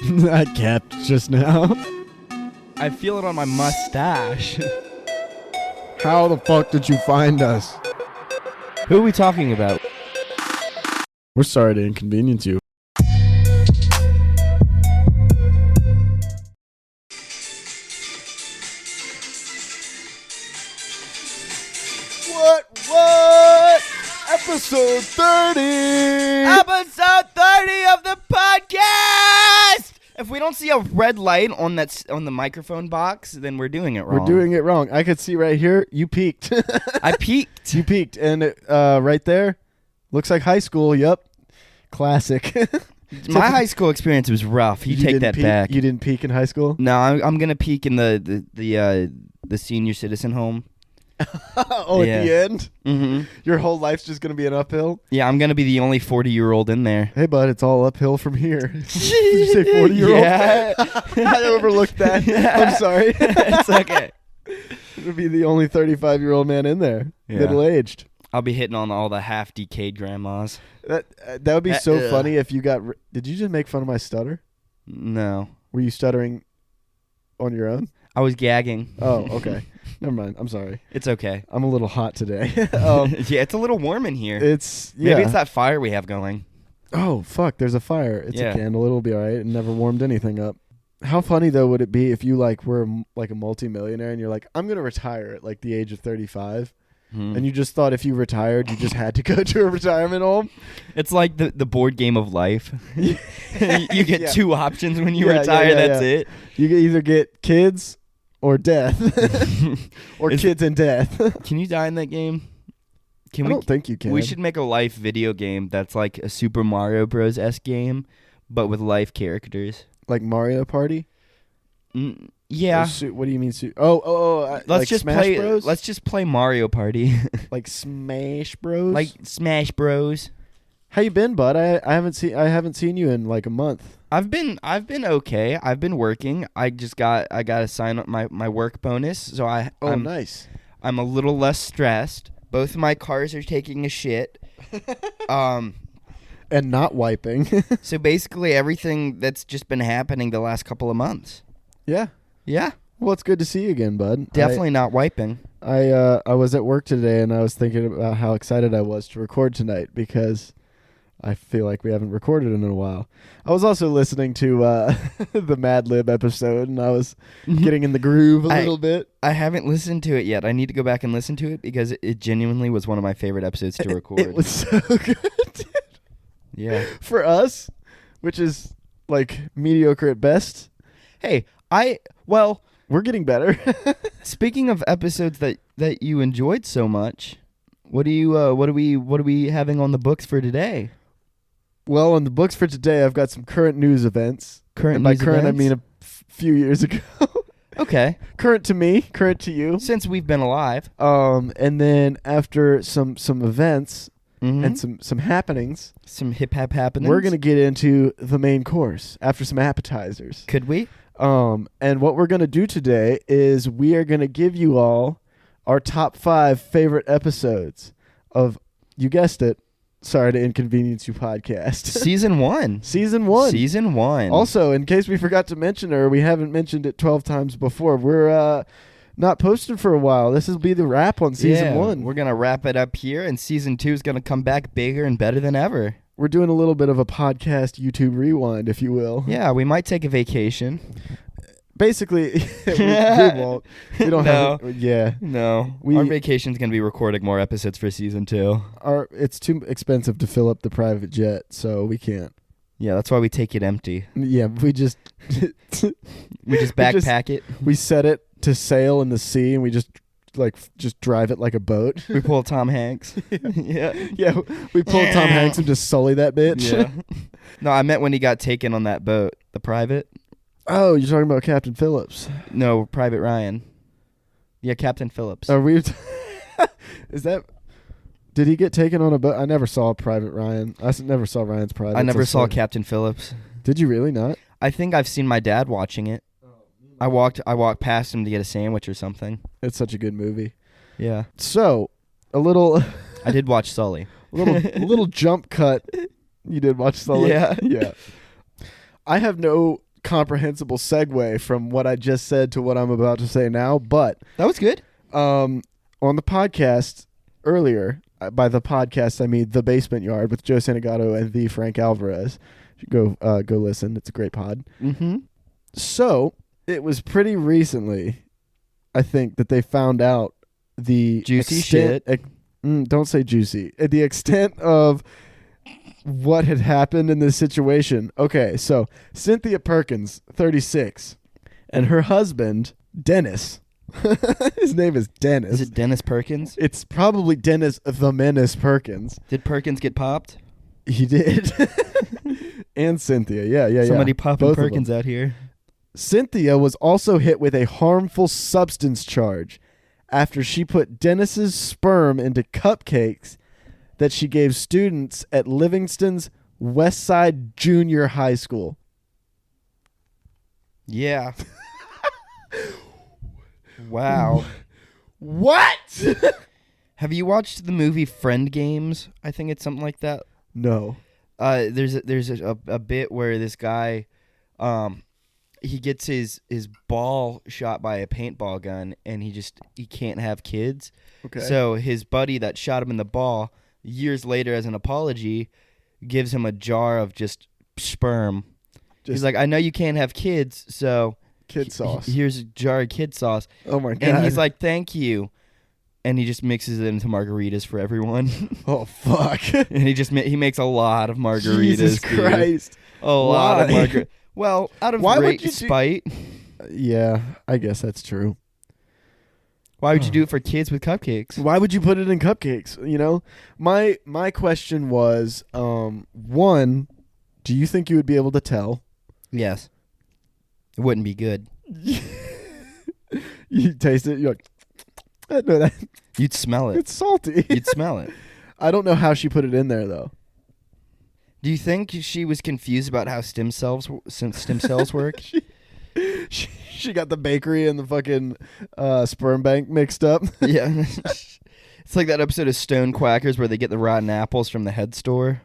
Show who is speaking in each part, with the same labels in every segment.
Speaker 1: I capped just now.
Speaker 2: I feel it on my mustache.
Speaker 1: How the fuck did you find us?
Speaker 2: Who are we talking about?
Speaker 1: We're sorry to inconvenience you. What? Episode 30!
Speaker 2: Episode 30 of the podcast! If we don't see a red light on the microphone box, then we're doing it wrong.
Speaker 1: We're doing it wrong. I could see right here, you peaked.
Speaker 2: I peaked.
Speaker 1: You peaked, and right there, looks like high school. Yup. Classic.
Speaker 2: My high school experience was rough. You take that back.
Speaker 1: You didn't peak in high school?
Speaker 2: No, I'm gonna peak in the senior citizen home.
Speaker 1: Oh, yeah. At the end?
Speaker 2: Mm-hmm.
Speaker 1: Your whole life's just going to be an uphill?
Speaker 2: Yeah, I'm going to be the only 40-year-old in there.
Speaker 1: Hey, bud, it's all uphill from here. Did you say 40-year-old?
Speaker 2: Yeah.
Speaker 1: I overlooked that. Yeah. I'm sorry.
Speaker 2: It's okay.
Speaker 1: It would be the only 35-year-old man in there. Yeah. Middle-aged.
Speaker 2: I'll be hitting on all the half-decayed grandmas.
Speaker 1: That would be so funny if you got... Did you just make fun of my stutter?
Speaker 2: No.
Speaker 1: Were you stuttering on your own?
Speaker 2: I was gagging.
Speaker 1: Oh, okay. Never mind. I'm sorry.
Speaker 2: It's okay.
Speaker 1: I'm a little hot today.
Speaker 2: Yeah, it's a little warm in here. Maybe it's that fire we have going.
Speaker 1: Oh, fuck. There's a fire. It's
Speaker 2: a
Speaker 1: candle. It'll be all right. It never warmed anything up. How funny, though, would it be if you were like a multimillionaire and you're like, I'm going to retire at like the age of 35. And you just thought if you retired, you just had to go to a retirement home?
Speaker 2: It's like the board game of life. You get two options when you retire. That's it.
Speaker 1: You either get kids or death. Or kids and death.
Speaker 2: Can you die in that game?
Speaker 1: I don't think you can.
Speaker 2: We should make a life video game that's like a Super Mario Bros.-esque game, but with life characters.
Speaker 1: Like Mario Party?
Speaker 2: Yeah.
Speaker 1: What do you mean?
Speaker 2: Let's
Speaker 1: like
Speaker 2: just
Speaker 1: Smash
Speaker 2: play.
Speaker 1: Bros?
Speaker 2: Let's just play Mario Party.
Speaker 1: Like Smash Bros.
Speaker 2: Like Smash Bros.
Speaker 1: How you been, bud? I haven't seen you in like a month.
Speaker 2: I've been okay. I've been working. I got to sign up my work bonus, so I'm
Speaker 1: nice.
Speaker 2: I'm a little less stressed. Both of my cars are taking a shit.
Speaker 1: And not wiping.
Speaker 2: So basically everything that's just been happening the last couple of months.
Speaker 1: Yeah.
Speaker 2: Yeah.
Speaker 1: Well, it's good to see you again, bud.
Speaker 2: Definitely not wiping.
Speaker 1: I was at work today, and I was thinking about how excited I was to record tonight because I feel like we haven't recorded in a while. I was also listening to the Mad Lib episode, and I was getting in the groove a little bit.
Speaker 2: I haven't listened to it yet. I need to go back and listen to it because it genuinely was one of my favorite episodes to record.
Speaker 1: It was so good, dude.
Speaker 2: Yeah.
Speaker 1: For us, which is like mediocre at best.
Speaker 2: Hey,
Speaker 1: we're getting better.
Speaker 2: Speaking of episodes that you enjoyed so much, what are we having on the books for today?
Speaker 1: Well, on the books for today, I've got some current news events. By current, I mean a few years ago.
Speaker 2: Okay.
Speaker 1: Current to me, current to you.
Speaker 2: Since we've been alive.
Speaker 1: And then after some events and some happenings,
Speaker 2: some hip hop happenings,
Speaker 1: we're gonna get into the main course after some appetizers.
Speaker 2: Could we?
Speaker 1: And what we're gonna do today is we are gonna give you all our top 5 favorite episodes of, you guessed it, Sorry to Inconvenience You podcast.
Speaker 2: Season 1.
Speaker 1: Season 1.
Speaker 2: Season 1.
Speaker 1: Also, in case we forgot to mention or we haven't mentioned it 12 times before, we're not posting for a while. This will be the wrap on Season 1.
Speaker 2: We're going to wrap it up here, and Season 2 is going to come back bigger and better than ever.
Speaker 1: We're doing a little bit of a podcast YouTube rewind, if you will.
Speaker 2: Yeah, we might take a vacation.
Speaker 1: Basically, we won't. We don't have. Yeah.
Speaker 2: No. Our vacation's going to be recording more episodes for Season 2.
Speaker 1: It's too expensive to fill up the private jet, so we can't.
Speaker 2: Yeah, that's why we take it empty.
Speaker 1: Yeah, we just
Speaker 2: backpack it.
Speaker 1: We set it to sail in the sea, and we just drive it like a boat.
Speaker 2: We pull Tom Hanks.
Speaker 1: Yeah. We pull Tom Hanks and just sully that bitch.
Speaker 2: Yeah. No, I meant when he got taken on that boat, the private.
Speaker 1: Oh, you're talking about Captain Phillips?
Speaker 2: No, Private Ryan. Yeah, Captain Phillips.
Speaker 1: Are we? Is that? Did he get taken on a boat? I never saw Private Ryan. I never saw Ryan's Private.
Speaker 2: I never saw Captain Phillips.
Speaker 1: Did you really not?
Speaker 2: I think I've seen my dad watching it. I walked past him to get a sandwich or something.
Speaker 1: It's such a good movie.
Speaker 2: Yeah.
Speaker 1: So, a little.
Speaker 2: I did watch Sully.
Speaker 1: A little jump cut. You did watch Sully?
Speaker 2: Yeah.
Speaker 1: Yeah. I have no comprehensible segue from what I just said to what I'm about to say now, but
Speaker 2: That was good.
Speaker 1: on the podcast earlier, by the podcast I mean The Basement Yard with Joe Santagato and the Frank Alvarez. Go listen. It's a great pod.
Speaker 2: Mm-hmm.
Speaker 1: So it was pretty recently, I think, that they found out the
Speaker 2: Juicy
Speaker 1: extent, don't say juicy. The extent of what had happened in this situation. Okay, so Cynthia Perkins, 36, and her husband, Dennis. His name is Dennis.
Speaker 2: Is it Dennis Perkins?
Speaker 1: It's probably Dennis the Menace Perkins.
Speaker 2: Did Perkins get popped?
Speaker 1: He did. And Cynthia. Yeah.
Speaker 2: Somebody popping
Speaker 1: Both of
Speaker 2: Perkins
Speaker 1: them.
Speaker 2: out here.
Speaker 1: Cynthia was also hit with a harmful substance charge after she put Dennis's sperm into cupcakes that she gave students at Livingston's Westside Junior High School.
Speaker 2: Yeah. Wow.
Speaker 1: What?
Speaker 2: Have you watched the movie Friend Games? I think it's something like that.
Speaker 1: No.
Speaker 2: There's a bit where this guy, he gets his ball shot by a paintball gun, and he can't have kids.
Speaker 1: Okay.
Speaker 2: So his buddy that shot him in the ball, years later as an apology, gives him a jar of just sperm. He's like, I know you can't have kids, so
Speaker 1: kid sauce.
Speaker 2: Here's a jar of kid sauce.
Speaker 1: Oh my God.
Speaker 2: And he's like, thank you. And he just mixes it into margaritas for everyone.
Speaker 1: Oh fuck.
Speaker 2: And he makes a lot of margaritas.
Speaker 1: Jesus
Speaker 2: dude.
Speaker 1: Christ.
Speaker 2: A lot of
Speaker 1: Why?
Speaker 2: margaritas. Well, out of
Speaker 1: Why would
Speaker 2: great
Speaker 1: you
Speaker 2: spite.
Speaker 1: Yeah, I guess that's true.
Speaker 2: Why would you do it for kids with cupcakes?
Speaker 1: Why would you put it in cupcakes? You know, my question was, one, do you think you would be able to tell?
Speaker 2: Yes. It wouldn't be good.
Speaker 1: You taste it, you're like, I know that.
Speaker 2: You'd smell it.
Speaker 1: It's salty.
Speaker 2: You'd smell it.
Speaker 1: I don't know how she put it in there though.
Speaker 2: Do you think she was confused about how stem cells work?
Speaker 1: She got the bakery and the fucking sperm bank mixed up.
Speaker 2: Yeah. It's like that episode of Stone Quackers where they get the rotten apples from the head store.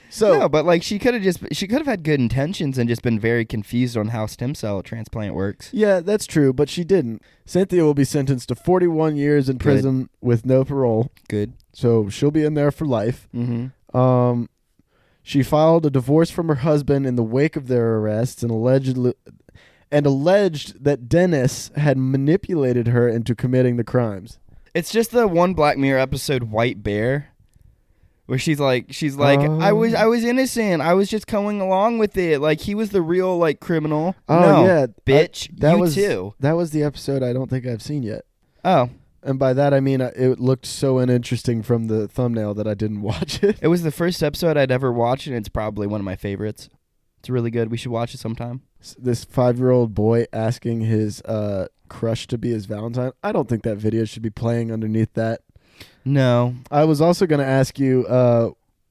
Speaker 1: So
Speaker 2: no, but like she could have had good intentions and just been very confused on how stem cell transplant works.
Speaker 1: yeah, that's true, but she didn't. Cynthia will be sentenced to 41 years in prison with no parole.
Speaker 2: Good.
Speaker 1: So she'll be in there for life.
Speaker 2: Mm-hmm.
Speaker 1: She filed a divorce from her husband in the wake of their arrests and alleged that Dennis had manipulated her into committing the crimes.
Speaker 2: It's just the one Black Mirror episode, White Bear, where she's like, I was innocent. I was just going along with it. Like he was the real like criminal.
Speaker 1: Oh
Speaker 2: no,
Speaker 1: yeah,
Speaker 2: bitch.
Speaker 1: That was
Speaker 2: too.
Speaker 1: That was the episode I don't think I've seen yet.
Speaker 2: Oh.
Speaker 1: And by that I mean it looked so uninteresting from the thumbnail that I didn't watch it.
Speaker 2: It was the first episode I'd ever watched, and it's probably one of my favorites. It's really good. We should watch it sometime.
Speaker 1: This 5-year-old boy asking his crush to be his Valentine. I don't think that video should be playing underneath that.
Speaker 2: No.
Speaker 1: I was also going to ask you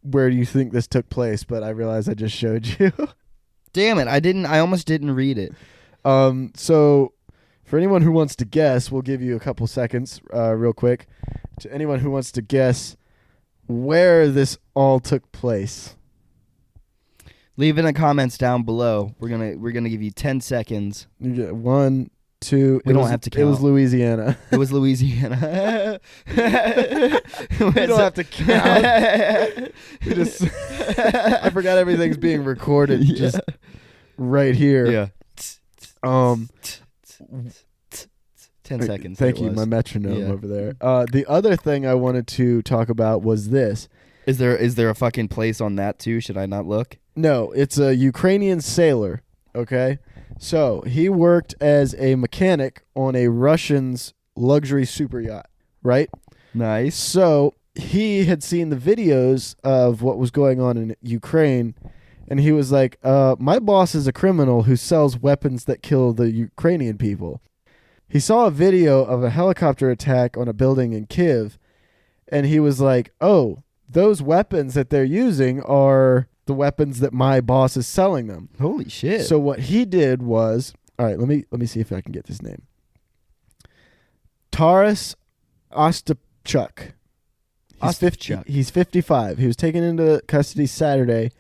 Speaker 1: where do you think this took place, but I realized I just showed you.
Speaker 2: Damn it. I almost didn't read it.
Speaker 1: So for anyone who wants to guess, we'll give you a couple seconds real quick. To anyone who wants to guess where this all took place.
Speaker 2: Leave in the comments down below. We're gonna give you 10 seconds.
Speaker 1: You get 1, 2.
Speaker 2: We don't have to count.
Speaker 1: It was Louisiana.
Speaker 2: It was Louisiana.
Speaker 1: We don't have to count. I forgot everything's being recorded just right here.
Speaker 2: Yeah. 10
Speaker 1: Wait,
Speaker 2: seconds.
Speaker 1: Thank
Speaker 2: it
Speaker 1: you,
Speaker 2: was.
Speaker 1: my metronome
Speaker 2: Yeah.
Speaker 1: over there. The other thing I wanted to talk about was this.
Speaker 2: Is there a fucking place on that too? Should I not look?
Speaker 1: No, it's a Ukrainian sailor, okay? So he worked as a mechanic on a Russian's luxury super yacht, right?
Speaker 2: Nice.
Speaker 1: So he had seen the videos of what was going on in Ukraine, and he was like, my boss is a criminal who sells weapons that kill the Ukrainian people. He saw a video of a helicopter attack on a building in Kyiv, and he was like, oh, those weapons that they're using are the weapons that my boss is selling them.
Speaker 2: Holy shit.
Speaker 1: So what he did was, all right, let me see if I can get this name. Taras Ostapchuk. He's 55. He was taken into custody Saturday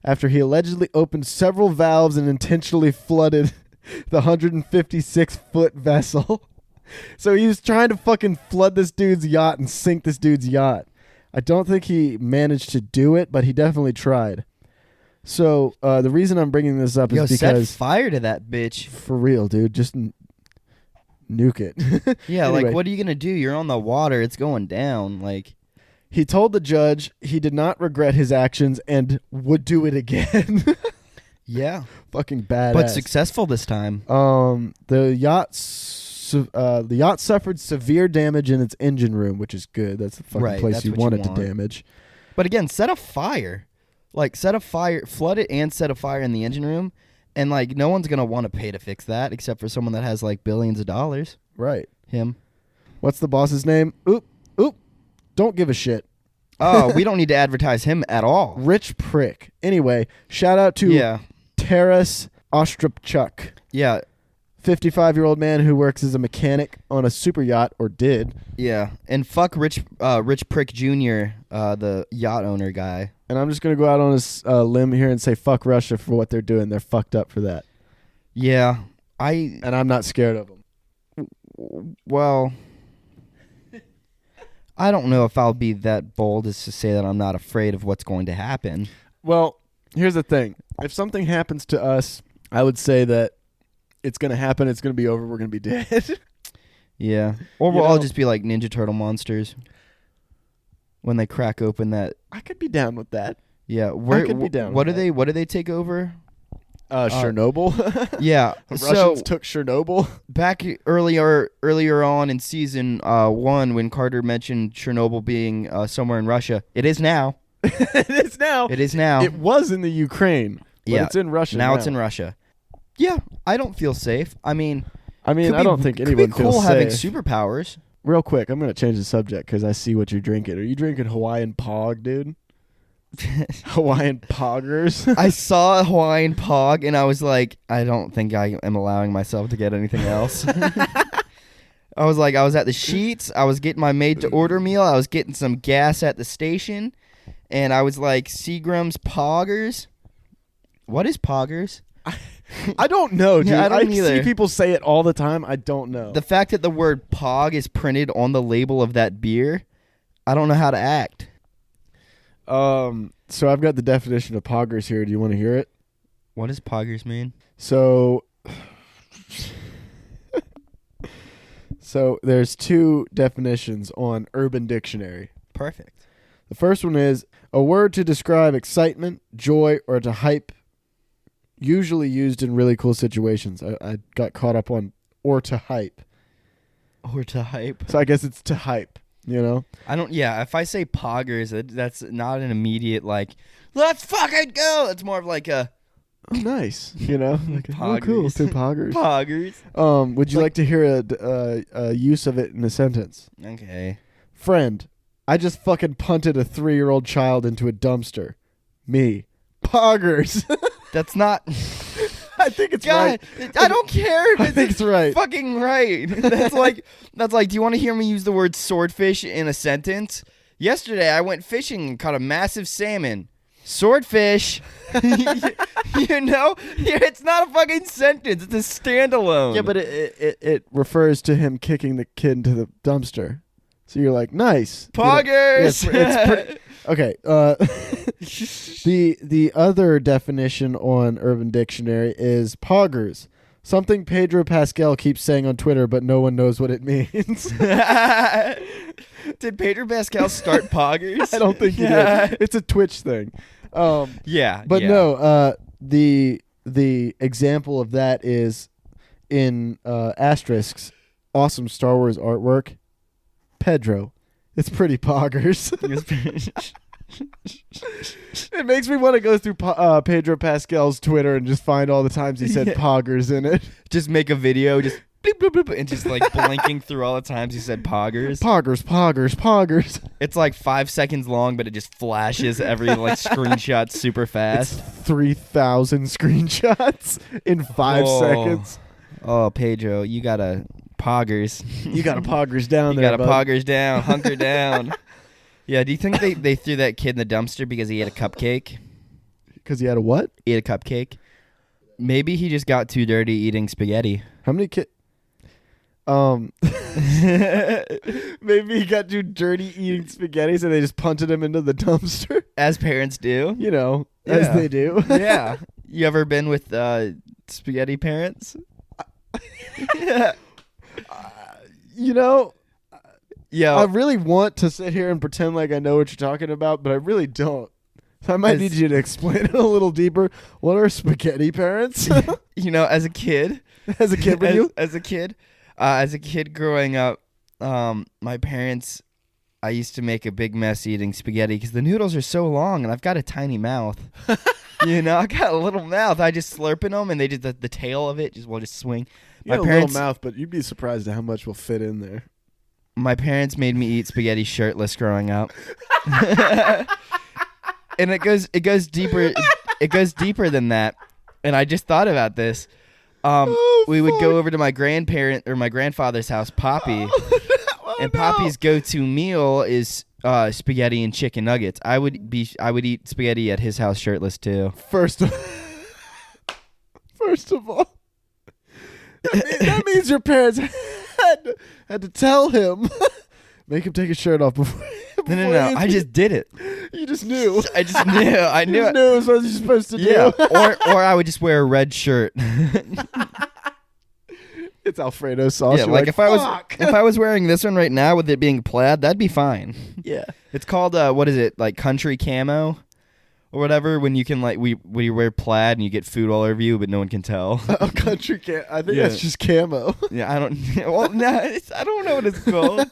Speaker 1: after he allegedly opened several valves and intentionally flooded the 156-foot vessel. So he was trying to fucking flood this dude's yacht and sink this dude's yacht. I don't think he managed to do it, but he definitely tried. So the reason I'm bringing this up is because...
Speaker 2: set fire to that bitch.
Speaker 1: For real, dude. Just nuke it.
Speaker 2: Yeah,
Speaker 1: Anyway,
Speaker 2: like, what are you going to do? You're on the water. It's going down. Like,
Speaker 1: he told the judge he did not regret his actions and would do it again.
Speaker 2: yeah.
Speaker 1: Fucking badass.
Speaker 2: But successful this time.
Speaker 1: The yacht suffered severe damage in its engine room, which is good. That's the fucking place you want it to damage.
Speaker 2: But again, set a fire. Like, flood it and set a fire in the engine room. And, like, no one's going to want to pay to fix that except for someone that has, like, billions of dollars.
Speaker 1: Right.
Speaker 2: Him.
Speaker 1: What's the boss's name? Oop. Don't give a shit.
Speaker 2: Oh, we don't need to advertise him at all.
Speaker 1: Rich prick. Anyway, shout out to Taras Ostrapchuk.
Speaker 2: Yeah.
Speaker 1: 55-year-old man who works as a mechanic on a super yacht, or did.
Speaker 2: Yeah. And fuck Rich Prick Jr., the yacht owner guy.
Speaker 1: And I'm just going to go out on a limb here and say fuck Russia for what they're doing. They're fucked up for that.
Speaker 2: Yeah.
Speaker 1: And I'm not scared of them.
Speaker 2: Well, I don't know if I'll be that bold as to say that I'm not afraid of what's going to happen.
Speaker 1: Well, here's the thing. If something happens to us, I would say that it's going to happen. It's going to be over. We're going to be dead.
Speaker 2: Yeah. Or we'll all just be like Ninja Turtle monsters when they crack open that.
Speaker 1: I could be down with that.
Speaker 2: Yeah.
Speaker 1: I could be down with that.
Speaker 2: What do they take over?
Speaker 1: Chernobyl.
Speaker 2: Yeah.
Speaker 1: The Russians took Chernobyl.
Speaker 2: Back earlier on in season 1, when Carter mentioned Chernobyl being somewhere in Russia, it is now.
Speaker 1: It is now.
Speaker 2: It is now.
Speaker 1: It was in the Ukraine, but it's in Russia now.
Speaker 2: Now it's in Russia. Yeah, I don't feel safe. I mean,
Speaker 1: I don't think anyone feels
Speaker 2: cool
Speaker 1: safe.
Speaker 2: having superpowers.
Speaker 1: Real quick, I'm going to change the subject because I see what you're drinking. Are you drinking Hawaiian Pog, dude? Hawaiian Poggers.
Speaker 2: I saw a Hawaiian Pog and I was like, I don't think I am allowing myself to get anything else. I was at the Sheets. I was getting my made-to-order meal. I was getting some gas at the station. And I was like, Seagram's Poggers? What is Poggers?
Speaker 1: I don't know, dude.
Speaker 2: Yeah, I don't either.
Speaker 1: See people say it all the time. I don't know.
Speaker 2: The fact that the word Pog is printed on the label of that beer, I don't know how to act.
Speaker 1: So I've got the definition of Poggers here. Do you want to hear it?
Speaker 2: What does Poggers mean?
Speaker 1: So there's two definitions on Urban Dictionary.
Speaker 2: Perfect.
Speaker 1: The first one is a word to describe excitement, joy, or to hype, usually used in really cool situations. I got caught up on or to hype.
Speaker 2: Or to hype.
Speaker 1: So I guess it's to hype. You know?
Speaker 2: If I say Poggers, that's not an immediate, like, let's fucking go. It's more of like a...
Speaker 1: Oh, nice. You know? Like,
Speaker 2: Poggers.
Speaker 1: oh, cool. Two Poggers.
Speaker 2: Poggers.
Speaker 1: Would you like to hear a use of it in a sentence?
Speaker 2: Okay.
Speaker 1: Friend, I just fucking punted a 3-year-old child into a dumpster. Me. Poggers.
Speaker 2: That's not...
Speaker 1: I think it's right.
Speaker 2: I don't care.
Speaker 1: I think it's right.
Speaker 2: Fucking right. That's like, do you want to hear me use the word swordfish in a sentence? Yesterday, I went fishing and caught a massive salmon. Swordfish. You know? It's not a fucking sentence. It's a standalone.
Speaker 1: Yeah, but it refers to him kicking the kid into the dumpster. So you're like, nice.
Speaker 2: Poggers.
Speaker 1: You know? It's pretty... Okay. The other definition on Urban Dictionary is poggers. Something Pedro Pascal keeps saying on Twitter, but no one knows what it means.
Speaker 2: Did Pedro Pascal start poggers?
Speaker 1: I don't think he did. It's a Twitch thing. No, the example of that is in asterisks, awesome Star Wars artwork. Pedro. It's pretty poggers. It makes me want to go through Pedro Pascal's Twitter and just find all the times he said poggers in it.
Speaker 2: Just make a video, just bleep, bleep, bleep, and just like blinking through all the times he said poggers.
Speaker 1: Poggers.
Speaker 2: It's like 5 seconds long, but it just flashes every like screenshot super fast.
Speaker 1: It's 3,000 screenshots in 5 seconds.
Speaker 2: Oh, Pedro, you got a poggers.
Speaker 1: You got a poggers down there.
Speaker 2: You got a poggers down. Hunker down. Yeah, do you think they threw that kid in the dumpster because he ate a cupcake?
Speaker 1: Because he had a what?
Speaker 2: Ate a cupcake? Maybe he just got too dirty eating spaghetti.
Speaker 1: How many kids? Maybe he got too dirty eating spaghetti, so they just punted him into the dumpster.
Speaker 2: As parents do.
Speaker 1: You know, as
Speaker 2: Yeah.
Speaker 1: they do.
Speaker 2: Yeah. You ever been with spaghetti parents?
Speaker 1: You know,
Speaker 2: Yeah.
Speaker 1: I really want to sit here and pretend like I know what you're talking about, but I really don't. So I might need you to explain it a little deeper. What are spaghetti parents?
Speaker 2: You know, as a kid.
Speaker 1: As a kid, with you?
Speaker 2: As a kid growing up, my parents, I used to make a big mess eating spaghetti because the noodles are so long and I've got a tiny mouth. You know, I got a little mouth. I just slurp in them and they just the tail of it will just swing.
Speaker 1: You got a little mouth, but you'd be surprised at how much will fit in there.
Speaker 2: My parents made me eat spaghetti shirtless growing up. And it goes deeper. It goes deeper than that. And I just thought about this. We would go over to my grandfather's house, Poppy, and Poppy's go-to meal is spaghetti and chicken nuggets. I would eat spaghetti at his house shirtless too.
Speaker 1: First of all, that means your parents had to tell him, make him take his shirt off before.
Speaker 2: No. I just did it.
Speaker 1: You just knew.
Speaker 2: I just knew. I knew it.
Speaker 1: Knew it was what you're supposed to do.
Speaker 2: Yeah. or I would just wear a red shirt.
Speaker 1: It's Alfredo sauce.
Speaker 2: Yeah,
Speaker 1: You're
Speaker 2: like if I was wearing this one right now with it being plaid, that'd be fine.
Speaker 1: Yeah.
Speaker 2: It's called what is it, like country camo or whatever, when you can when you wear plaid and you get food all over you but no one can tell.
Speaker 1: Oh, country camo. I think that's just camo.
Speaker 2: Yeah, I don't well no, I don't know what it's called.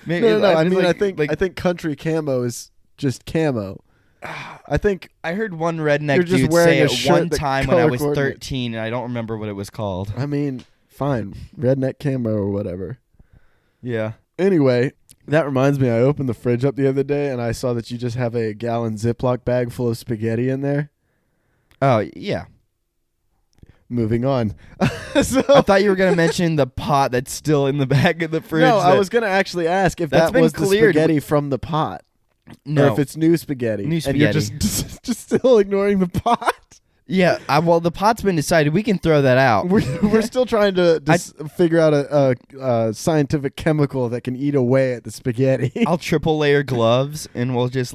Speaker 2: Maybe,
Speaker 1: No. I mean,
Speaker 2: like,
Speaker 1: I think country camo is just camo. I think
Speaker 2: I heard one redneck
Speaker 1: you're just
Speaker 2: dude
Speaker 1: wearing
Speaker 2: say
Speaker 1: a
Speaker 2: it
Speaker 1: shirt
Speaker 2: one
Speaker 1: that
Speaker 2: time when I
Speaker 1: color
Speaker 2: was
Speaker 1: coordinates.
Speaker 2: 13 and I don't remember what it was called.
Speaker 1: I mean, fine, redneck camo or whatever.
Speaker 2: Yeah.
Speaker 1: Anyway, that reminds me, I opened the fridge up the other day and I saw that you just have a gallon Ziploc bag full of spaghetti in there.
Speaker 2: Oh, yeah.
Speaker 1: Moving on. So,
Speaker 2: I thought you were going to mention the pot that's still in the back of the fridge.
Speaker 1: no, I was going to actually ask if
Speaker 2: That's
Speaker 1: that
Speaker 2: been
Speaker 1: was the
Speaker 2: cleared.
Speaker 1: spaghetti from the pot.
Speaker 2: No.
Speaker 1: Or if it's new spaghetti.
Speaker 2: New
Speaker 1: And you're
Speaker 2: spaghetti.
Speaker 1: just still ignoring the pot.
Speaker 2: Yeah, well, the pot's been decided. We can throw that out.
Speaker 1: We're still trying to figure out a scientific chemical that can eat away at the spaghetti.
Speaker 2: I'll triple layer gloves, and we'll just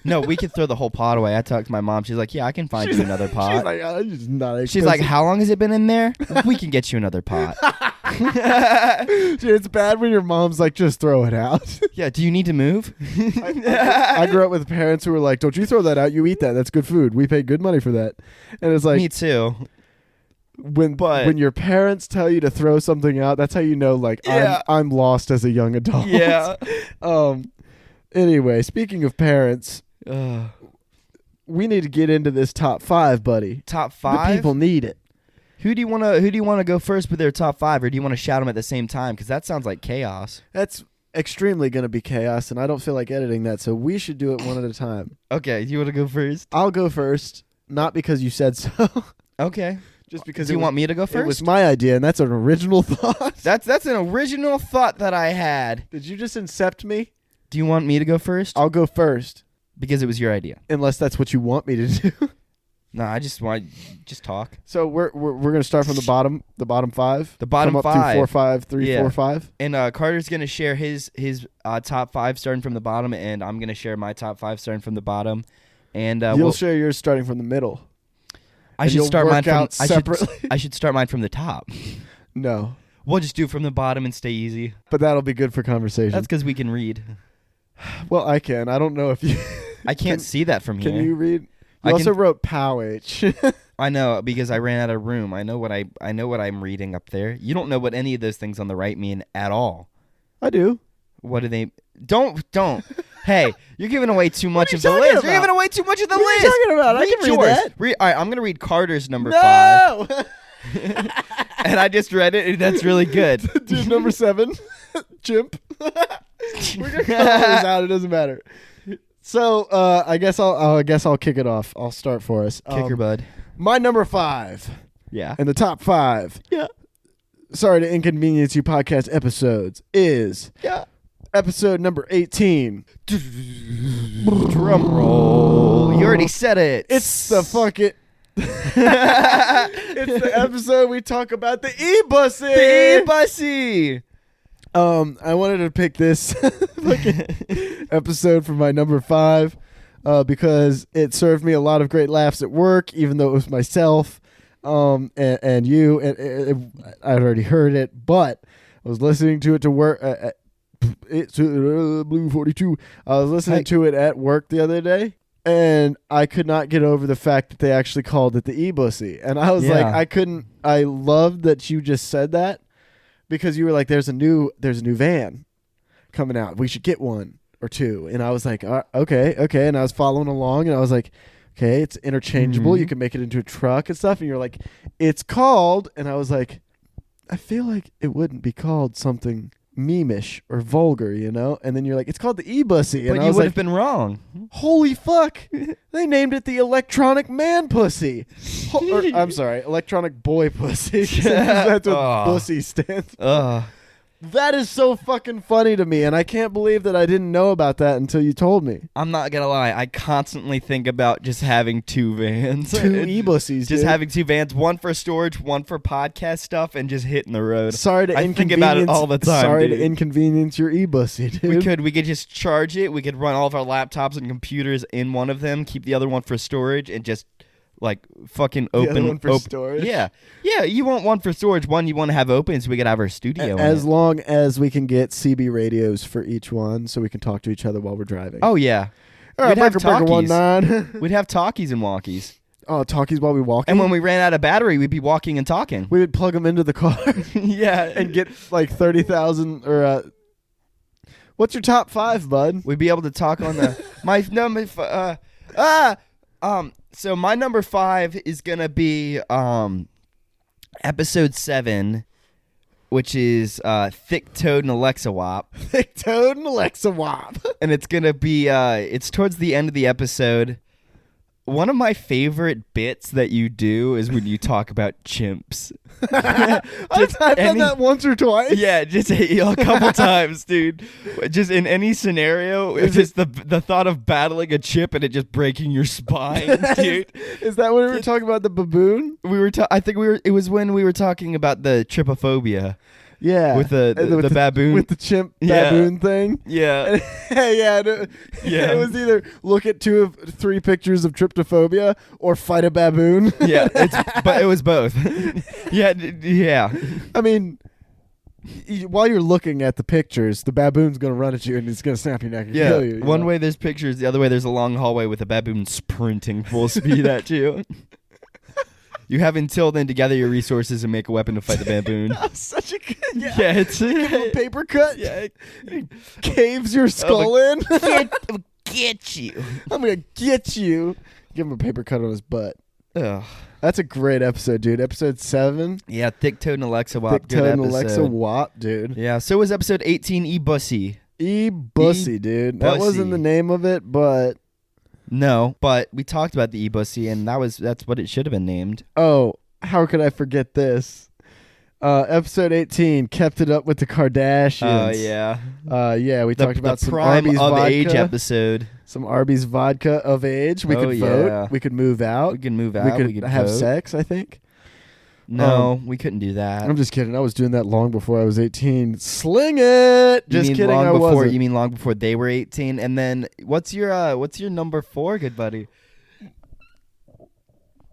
Speaker 2: no, we can throw the whole pot away. I talked to my mom. She's like, yeah, I can find you another pot.
Speaker 1: She's like, oh, it's not
Speaker 2: She's like,
Speaker 1: expensive.
Speaker 2: how long has it been in there? We can get you another pot.
Speaker 1: Dude, it's bad when your mom's like, just throw it out.
Speaker 2: Yeah, do you need to move?
Speaker 1: I grew up with parents who were like, don't you throw that out. You eat that. That's good food. We pay good money for that. And it's like,
Speaker 2: Me too.
Speaker 1: when your parents tell you to throw something out, that's how you know, like,
Speaker 2: Yeah.
Speaker 1: I'm lost as a young adult.
Speaker 2: Yeah.
Speaker 1: Anyway, speaking of parents,
Speaker 2: Ugh.
Speaker 1: we need to get into this top 5, buddy.
Speaker 2: Top
Speaker 1: The
Speaker 2: 5?
Speaker 1: people need it.
Speaker 2: Who do you want to go first with their top 5, or do you want to shout them at the same time? Because that sounds like chaos.
Speaker 1: That's extremely going to be chaos, and I don't feel like editing that, so we should do it one at a time.
Speaker 2: Okay, do you want to go first?
Speaker 1: I'll go first, not because you said so,
Speaker 2: Okay.
Speaker 1: just because
Speaker 2: Do you want me to go
Speaker 1: It
Speaker 2: first?
Speaker 1: was my idea, and that's an original thought.
Speaker 2: That's an original thought that I had.
Speaker 1: Did you just incept me?
Speaker 2: Do you want me to go first?
Speaker 1: I'll go first,
Speaker 2: Because it was your idea.
Speaker 1: unless that's what you want me to do.
Speaker 2: No, I just want just talk.
Speaker 1: So we're gonna start from the bottom 5.
Speaker 2: The bottom
Speaker 1: Come up
Speaker 2: 5.
Speaker 1: through 4, 5, 3,
Speaker 2: Yeah.
Speaker 1: 4, 5.
Speaker 2: And Carter's gonna share his top 5 starting from the bottom, and I'm gonna share my top 5 starting from the bottom. And
Speaker 1: You'll share yours starting from the middle.
Speaker 2: I
Speaker 1: and
Speaker 2: should
Speaker 1: you'll
Speaker 2: start mine
Speaker 1: work
Speaker 2: from
Speaker 1: out separately.
Speaker 2: I should start mine from the top.
Speaker 1: No,
Speaker 2: We'll just do it from the bottom and stay easy.
Speaker 1: but that'll be good for conversation.
Speaker 2: That's because we can read.
Speaker 1: Well, I can. I don't know if you
Speaker 2: I can't see that from here.
Speaker 1: can. You read?
Speaker 2: I
Speaker 1: You
Speaker 2: can-
Speaker 1: also wrote POW-H.
Speaker 2: I know, because I ran out of room. I know what I'm reading up there. You don't know what any of those things on the right mean at all.
Speaker 1: I do.
Speaker 2: What do they? Don't. Hey, you're giving away too much
Speaker 1: are
Speaker 2: of
Speaker 1: you
Speaker 2: the
Speaker 1: talking
Speaker 2: list. You're
Speaker 1: about?
Speaker 2: giving away too much of the
Speaker 1: What are you
Speaker 2: list.
Speaker 1: talking about? I can read
Speaker 2: yours.
Speaker 1: that.
Speaker 2: All right, I'm gonna read Carter's number 5,
Speaker 1: No.
Speaker 2: and I just read it, and that's really good.
Speaker 1: Dude, number 7, chimp. We're gonna cut all these out. It doesn't matter. So I guess I'll kick it off. I'll start for us.
Speaker 2: Kicker bud.
Speaker 1: My number 5
Speaker 2: Yeah.
Speaker 1: in the top 5.
Speaker 2: Yeah.
Speaker 1: Sorry to inconvenience you podcast episodes is
Speaker 2: Yeah.
Speaker 1: Episode number 18.
Speaker 2: Drum roll. You already said it.
Speaker 1: It's the fucking... It's the episode we talk about the Ebussy.
Speaker 2: The Ebussy.
Speaker 1: I wanted to pick this fucking episode for my number 5 because it served me a lot of great laughs at work, even though it was myself and you. I'd already heard it, but I was listening to it to work. It's Blue 42. I was listening to it at work the other day, and I could not get over the fact that they actually called it the Ebussy. And I was like, I loved that you just said that, because you were like, there's a new van coming out. We should get one or two. And I was like, okay. And I was following along, and I was like, okay, it's interchangeable. You can make it into a truck and stuff. And you're like, it's called. And I was like, I feel like it wouldn't be called something meme-ish or vulgar, you know? And then you're like, it's called the Ebussy.
Speaker 2: But
Speaker 1: and
Speaker 2: you
Speaker 1: I was
Speaker 2: would
Speaker 1: like,
Speaker 2: have been wrong.
Speaker 1: holy fuck. They named it the electronic man pussy. I'm sorry, electronic boy pussy. That's what pussy stands for. That is so fucking funny to me, and I can't believe that I didn't know about that until you told me.
Speaker 2: I'm not gonna lie, I constantly think about just having 2 vans.
Speaker 1: 2 Ebussys,
Speaker 2: Just having 2 vans, one for storage, one for podcast stuff, and just hitting the road.
Speaker 1: Sorry to
Speaker 2: I think about it all the time.
Speaker 1: Sorry
Speaker 2: dude.
Speaker 1: to inconvenience your Ebussy, dude.
Speaker 2: We could just charge it. We could run all of our laptops and computers in one of them, keep the other one for storage, and just like fucking open.
Speaker 1: The other one for storage?
Speaker 2: Yeah. You want one for storage, one you want to have open, so we could have our studio.
Speaker 1: As long as we can get CB radios for each one, so we can talk to each other while we're driving.
Speaker 2: Oh yeah.
Speaker 1: All right,
Speaker 2: We'd have
Speaker 1: breaker 19.
Speaker 2: We'd have talkies and walkies.
Speaker 1: Oh, talkies while we walk.
Speaker 2: And when we ran out of battery, we'd be walking and talking.
Speaker 1: We would plug them into the car.
Speaker 2: Yeah.
Speaker 1: And get like 30,000 or what's your top 5, bud?
Speaker 2: We'd be able to talk on the my number so my number 5 is gonna be episode 7, which is Thick Toad and Alexa Wop.
Speaker 1: Thick Toad and Alexa Wop.
Speaker 2: And it's gonna be it's towards the end of the episode. One of my favorite bits that you do is when you talk about chimps.
Speaker 1: I've done that once or twice.
Speaker 2: Yeah, just a couple times, dude. Just in any scenario, it's just the thought of battling a chip and it just breaking your spine, dude.
Speaker 1: Is that when we were talking about the baboon?
Speaker 2: It was when we were talking about the trypophobia.
Speaker 1: Yeah,
Speaker 2: with the baboon,
Speaker 1: with the chimp baboon thing.
Speaker 2: Yeah,
Speaker 1: It was either look at 2 of 3 pictures of tryptophobia or fight a baboon.
Speaker 2: Yeah, but it was both. Yeah.
Speaker 1: I mean, while you're looking at the pictures, the baboon's gonna run at you and it's gonna snap your neck and kill you.
Speaker 2: One way there's pictures, the other way there's a long hallway with a baboon sprinting full speed at you. You have until then to gather your resources and make a weapon to fight the baboon.
Speaker 1: That's such a good...
Speaker 2: Yeah, it's
Speaker 1: give him a paper cut.
Speaker 2: Yeah.
Speaker 1: Caves your skull in.
Speaker 2: Get you.
Speaker 1: I'm going to get you. Give him a paper cut on his butt.
Speaker 2: Ugh.
Speaker 1: That's a great episode, dude. Episode 7.
Speaker 2: Yeah, Thick Toad and Alexa Wop.
Speaker 1: Thick Toad and Alexa Wop, dude.
Speaker 2: Yeah, so was episode 18, Ebussy.
Speaker 1: Ebussy, dude. That wasn't the name of it, but...
Speaker 2: No, but we talked about the Ebussy, and that's what it should have been named.
Speaker 1: Oh, how could I forget this? Episode 18, kept it up with the Kardashians.
Speaker 2: Yeah.
Speaker 1: We talked about some
Speaker 2: prime
Speaker 1: Arby's
Speaker 2: of
Speaker 1: vodka.
Speaker 2: age episode.
Speaker 1: Some Arby's vodka of age. We could vote. We could move out.
Speaker 2: We could move out.
Speaker 1: We could have sex, I think.
Speaker 2: No, we couldn't do that.
Speaker 1: I'm just kidding. I was doing that long before I was 18. Sling it. Just kidding. I wasn't.
Speaker 2: You mean long before they were 18? And then what's your number 4, good buddy?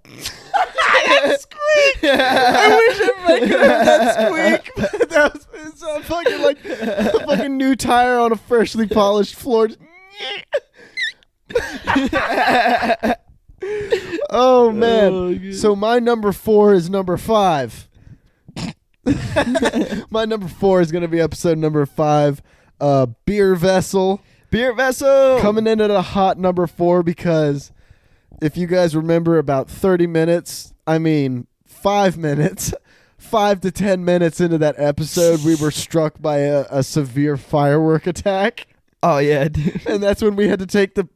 Speaker 1: Squeak! I wish everybody could have that squeak. But that was it's fucking like a fucking new tire on a freshly polished floor. Oh man! So my number 4 is number 5. My number 4 is gonna be episode number 5. Beer vessel.
Speaker 2: Beer vessel
Speaker 1: coming in at a hot number 4 because if you guys remember about 30 minutes, I mean 5 minutes, 5 to 10 minutes into that episode, we were struck by a severe firework attack.
Speaker 2: Oh yeah, dude.
Speaker 1: And that's when we had to take the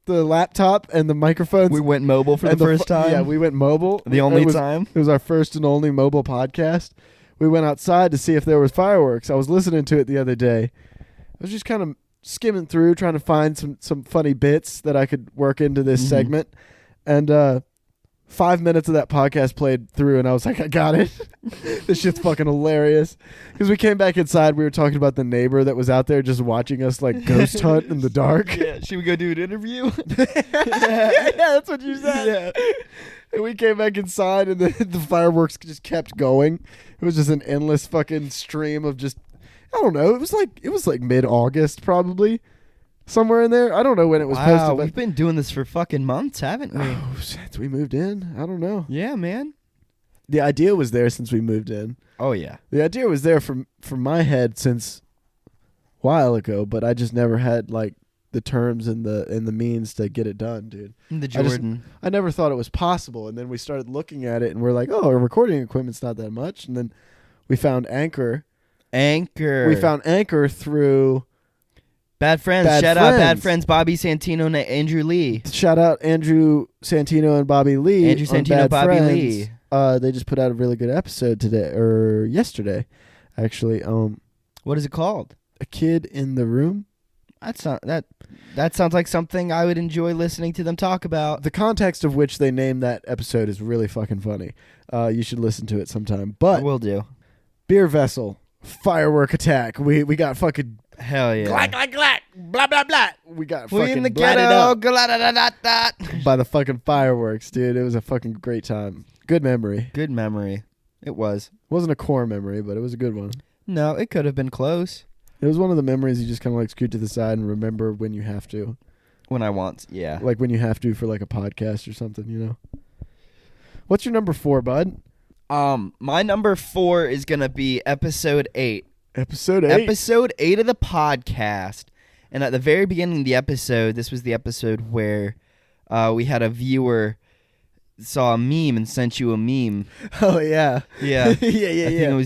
Speaker 1: laptop and the microphones.
Speaker 2: We went mobile for the first time.
Speaker 1: Yeah, we went mobile.
Speaker 2: The only time.
Speaker 1: It was our first and only mobile podcast. We went outside to see if there was fireworks. I was listening to it the other day, was just kind of skimming through, trying to find some funny bits that I could work into this segment. And 5 minutes of that podcast played through, and I was like, I got it. This shit's fucking hilarious. Because we came back inside, we were talking about the neighbor that was out there just watching us like ghost hunt in the dark.
Speaker 2: Yeah, should we go do an interview?
Speaker 1: Yeah, that's what you said. Yeah. And we came back inside, and the fireworks just kept going. It was just an endless fucking stream of just, I don't know. It was like mid-August probably. Somewhere in there. I don't know when it was posted.
Speaker 2: Wow, we've been doing this for fucking months, haven't we?
Speaker 1: Oh, since we moved in? I don't know.
Speaker 2: Yeah, man.
Speaker 1: The idea was there since we moved in.
Speaker 2: Oh, yeah.
Speaker 1: The idea was there from my head since a while ago, but I just never had like the terms and the means to get it done, dude.
Speaker 2: The Jordan.
Speaker 1: I never thought it was possible, and then we started looking at it, and we're like, oh, our recording equipment's not that much, and then we found Anchor. We found Anchor through
Speaker 2: Bad Friends. Shout out Bad Friends, Bobby Santino and Andrew Lee.
Speaker 1: Shout out Andrew Santino and Bobby Lee.
Speaker 2: Andrew Santino, Bobby Lee.
Speaker 1: They just put out a really good episode today, or yesterday, actually.
Speaker 2: What is it called?
Speaker 1: A Kid in the Room.
Speaker 2: That sounds like something I would enjoy listening to them talk about.
Speaker 1: The context of which they named that episode is really fucking funny. You should listen to it sometime. But
Speaker 2: I will do.
Speaker 1: Beer vessel, firework attack. We got fucking
Speaker 2: hell yeah.
Speaker 1: Glack, glack, glack, blah, blah, blah. We got
Speaker 2: we
Speaker 1: fucking
Speaker 2: in the
Speaker 1: blatted
Speaker 2: ghetto.
Speaker 1: up by the fucking fireworks, dude. It was a fucking great time. Good memory.
Speaker 2: Good memory. It was.
Speaker 1: Wasn't a core memory, but it was a good one.
Speaker 2: No, it could have been close.
Speaker 1: It was one of the memories you just kind of like scoot to the side and remember when you have to.
Speaker 2: When I want, yeah.
Speaker 1: Like when you have to for like a podcast or something, you know. What's your number 4, bud?
Speaker 2: My number 4 is gonna be episode 8.
Speaker 1: Episode 8.
Speaker 2: Episode 8 of the podcast. And at the very beginning of the episode, this was the episode where we had a viewer saw a meme and sent you a meme.
Speaker 1: Oh yeah.
Speaker 2: Yeah.
Speaker 1: I think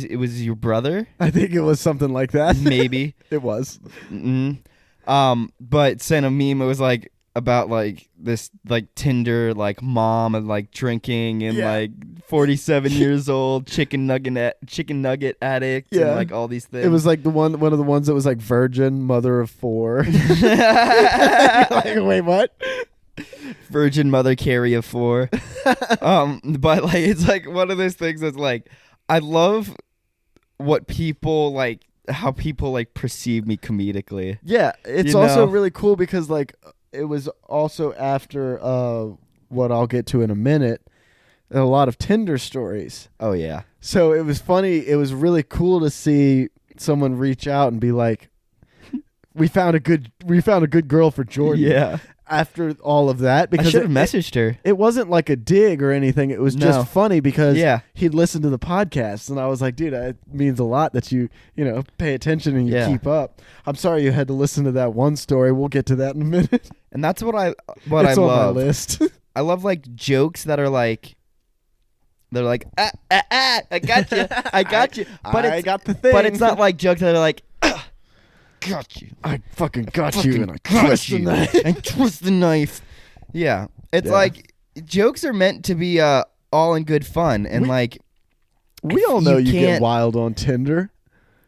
Speaker 2: it was your brother?
Speaker 1: I think it was something like that.
Speaker 2: Maybe.
Speaker 1: It was.
Speaker 2: But sent a meme. It was like about like this like Tinder like mom and like drinking and like 47 years old chicken nugget addict and like all these things.
Speaker 1: It was like one of the ones that was like virgin mother of 4. Like, wait, what?
Speaker 2: Virgin mother carry of 4. But like it's like one of those things that's like I love what people like how people like perceive me comedically.
Speaker 1: Yeah, it's also really cool because like it was also after what I'll get to in a minute, a lot of Tinder stories.
Speaker 2: Oh yeah.
Speaker 1: So it was funny. It was really cool to see someone reach out and be like, "We found a good girl for Jordan."
Speaker 2: Yeah.
Speaker 1: After all of that, because
Speaker 2: I should have messaged her.
Speaker 1: It wasn't like a dig or anything. It was just funny because he'd listened to the podcast, and I was like, "Dude, it means a lot that you pay attention and you keep up." I'm sorry you had to listen to that one story. We'll get to that in a minute.
Speaker 2: And that's what I
Speaker 1: it's on
Speaker 2: love.
Speaker 1: My list.
Speaker 2: I love like jokes that are like. They're like, I got you, I got you. But
Speaker 1: I got the thing.
Speaker 2: But it's not like jokes that are like, got you.
Speaker 1: I fucking got you, and I twist the knife.
Speaker 2: And twist the knife. Yeah. It's like, jokes are meant to be all in good fun. And
Speaker 1: we all know you get wild on Tinder.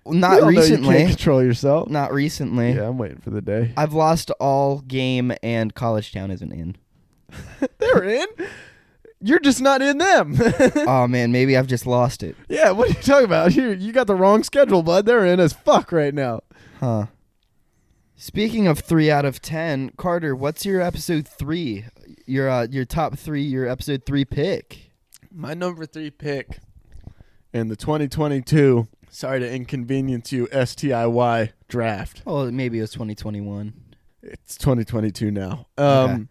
Speaker 2: Not recently.
Speaker 1: You can't control yourself.
Speaker 2: Not recently.
Speaker 1: Yeah, I'm waiting for the day.
Speaker 2: I've lost all game, and College Town isn't in.
Speaker 1: They're in? You're just not in them.
Speaker 2: Oh, man, maybe I've just lost it.
Speaker 1: Yeah, what are you talking about? You got the wrong schedule, bud. They're in as fuck right now.
Speaker 2: Huh. Speaking of 3 out of 10, Carter, what's your episode 3? Your top 3, your episode 3 pick?
Speaker 1: My number 3 pick in the 2022, sorry to inconvenience you, STIY draft.
Speaker 2: Oh, maybe it was 2021.
Speaker 1: It's 2022 now.
Speaker 2: Okay.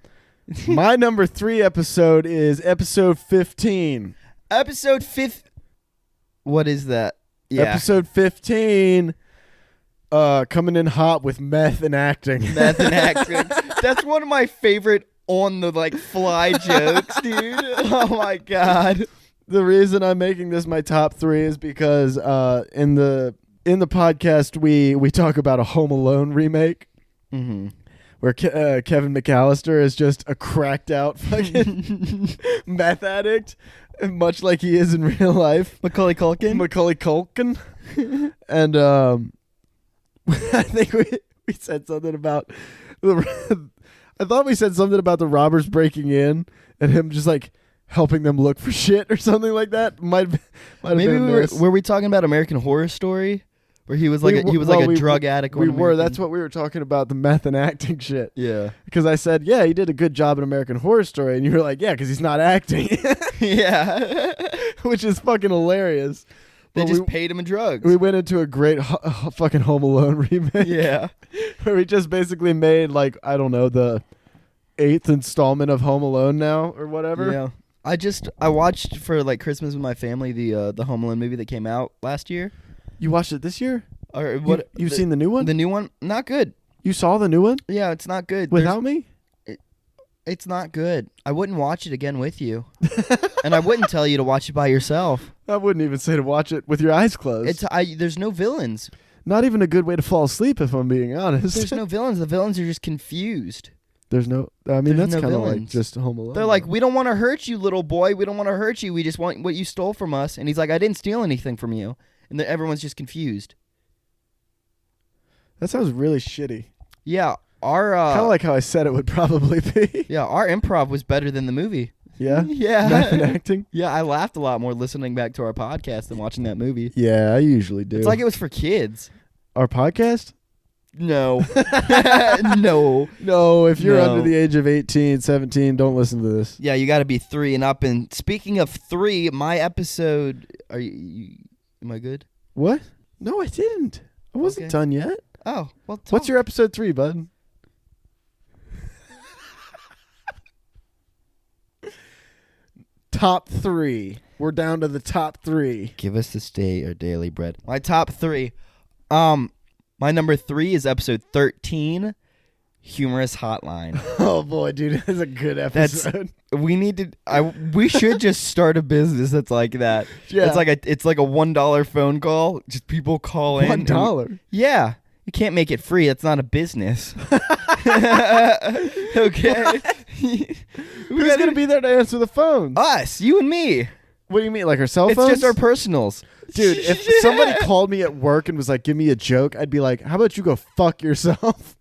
Speaker 1: My number 3 episode is episode 15.
Speaker 2: Episode 5. What is that? Yeah.
Speaker 1: Episode 15. Coming in hot with meth and acting.
Speaker 2: Meth and acting. That's one of my favorite on the fly jokes, dude. Oh my god.
Speaker 1: The reason I'm making this my top 3 is because in the podcast we talk about a Home Alone remake.
Speaker 2: Mm-hmm.
Speaker 1: Where Kevin McAllister is just a cracked out fucking meth addict, much like he is in real life.
Speaker 2: Macaulay Culkin.
Speaker 1: And I think we said something about the. I thought we said something about the robbers breaking in and him just like helping them look for shit or something like that. Might have
Speaker 2: Maybe
Speaker 1: been
Speaker 2: were we talking about American Horror Story, where he was like a drug addict?
Speaker 1: We were. That's what we were talking about, the meth and acting shit.
Speaker 2: Yeah.
Speaker 1: Because I said, yeah, he did a good job in American Horror Story, and you were like, yeah, because he's not acting.
Speaker 2: Yeah.
Speaker 1: Which is fucking hilarious.
Speaker 2: They
Speaker 1: But
Speaker 2: just paid him in drugs.
Speaker 1: we went into a great fucking Home Alone remake.
Speaker 2: Yeah.
Speaker 1: Where we just basically made like, I don't know, the 8th installment of Home Alone now or whatever.
Speaker 2: Yeah. I watched for like Christmas with my family the Home Alone movie that came out last year.
Speaker 1: You watched it this year?
Speaker 2: Or what?
Speaker 1: You've seen the new one?
Speaker 2: The new one, not good.
Speaker 1: You saw the new one?
Speaker 2: Yeah, it's not good.
Speaker 1: Without me?
Speaker 2: It's not good. I wouldn't watch it again with you, and I wouldn't tell you to watch it by yourself.
Speaker 1: I wouldn't even say to watch it with your eyes closed.
Speaker 2: There's no villains.
Speaker 1: Not even a good way to fall asleep, if I'm being honest.
Speaker 2: There's no villains. The villains are just confused.
Speaker 1: There's no. I mean,
Speaker 2: There's
Speaker 1: that's
Speaker 2: no
Speaker 1: kind of like
Speaker 2: villains.
Speaker 1: just Home Alone.
Speaker 2: They're like, we don't want to hurt you, little boy. We don't want to hurt you. We just want what you stole from us. And he's like, I didn't steal anything from you. And then everyone's just confused.
Speaker 1: That sounds really shitty.
Speaker 2: Yeah, our
Speaker 1: Kind of like how I said it would probably be.
Speaker 2: yeah, our improv was better than the movie.
Speaker 1: Yeah.
Speaker 2: Yeah.
Speaker 1: Math and acting.
Speaker 2: Yeah, I laughed a lot more listening back to our podcast than watching that movie.
Speaker 1: Yeah, I usually do.
Speaker 2: It's like it was for kids.
Speaker 1: Our podcast?
Speaker 2: No. No.
Speaker 1: No, if you're
Speaker 2: No.
Speaker 1: under the age of 18, 17, don't listen to this.
Speaker 2: Yeah, you got to be 3 and up. And speaking of 3, my episode. Am I good?
Speaker 1: What? No, I didn't. I wasn't
Speaker 2: Okay.
Speaker 1: done yet.
Speaker 2: Oh, well. Talk.
Speaker 1: What's your episode 3, bud? Top 3. We're down to the top 3.
Speaker 2: Give us this day our daily bread. My top 3. My number 3 is episode 13, Humorous Hotline.
Speaker 1: Oh boy, dude, that's a good episode.
Speaker 2: We should just start a business that's like that.
Speaker 1: Yeah.
Speaker 2: It's like a $1 phone call. Just people call in.
Speaker 1: $1.
Speaker 2: Yeah. You can't make it free. That's not a business. Okay.
Speaker 1: Who's gonna be there to answer the phone?
Speaker 2: Us, you and me.
Speaker 1: What do you mean, like our cell
Speaker 2: It's
Speaker 1: phones?
Speaker 2: just our personals.
Speaker 1: Dude, if somebody called me at work and was like, give me a joke, I'd be like, how about you go fuck yourself?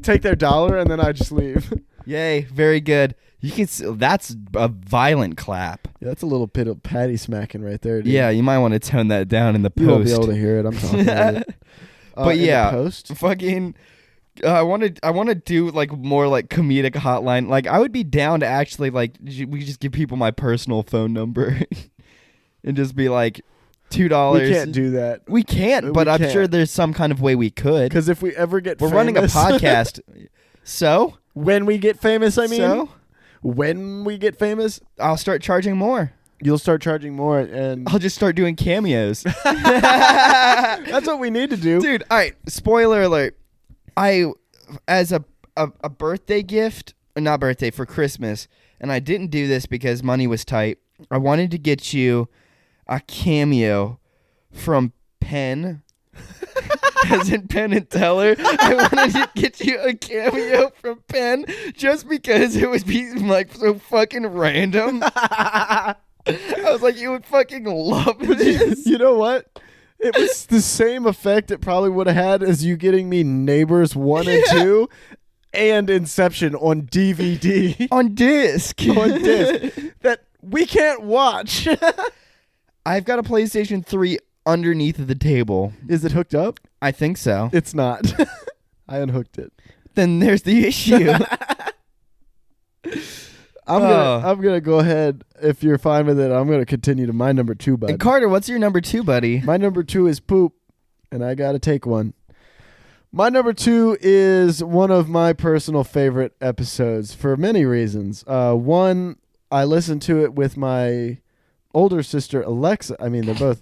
Speaker 1: Take their $1 and then I just leave.
Speaker 2: Yay, very good. That's a violent clap.
Speaker 1: Yeah, that's a little bit of patty smacking right there, dude.
Speaker 2: Yeah, you might want to tone that down in the post.
Speaker 1: You won't be able to hear it. I'm talking about it.
Speaker 2: But
Speaker 1: in the
Speaker 2: yeah,
Speaker 1: post?
Speaker 2: fucking. I want to do like more like comedic hotline. Like I would be down to actually like we just give people my personal phone number and just be like $2.
Speaker 1: We can't do that.
Speaker 2: We can't, but
Speaker 1: We
Speaker 2: I'm
Speaker 1: can't.
Speaker 2: sure there's some kind of way we could.
Speaker 1: Because if we ever get
Speaker 2: We're
Speaker 1: famous,
Speaker 2: running a podcast. So
Speaker 1: when we get famous, I mean.
Speaker 2: so
Speaker 1: When we get famous,
Speaker 2: I'll start charging more.
Speaker 1: you'll start charging more, and
Speaker 2: I'll just start doing cameos.
Speaker 1: that's what we need to do.
Speaker 2: Dude, all right, spoiler alert. As a birthday gift, or not birthday, for Christmas, and I didn't do this because money was tight. I wanted to get you a cameo from Penn. As in Penn and Teller. I wanted to get you a cameo from Penn just because it would be like so fucking random. I was like, you would fucking love this.
Speaker 1: You know what? It was the same effect it probably would have had as you getting me Neighbors 1 and 2 and Inception on DVD.
Speaker 2: On disc.
Speaker 1: On disc. That we can't watch.
Speaker 2: I've got a PlayStation 3 underneath of the table.
Speaker 1: Is it hooked up?
Speaker 2: I think so.
Speaker 1: It's not. I unhooked it.
Speaker 2: Then there's the issue.
Speaker 1: I'm gonna go ahead. If you're fine with it, I'm gonna continue to my number 2, bud.
Speaker 2: And Carter, what's your number 2, buddy?
Speaker 1: My number 2 is poop, and I gotta take one. My number 2 is one of my personal favorite episodes for many reasons. One, I listened to it with my older sister Alexa. I mean, they're both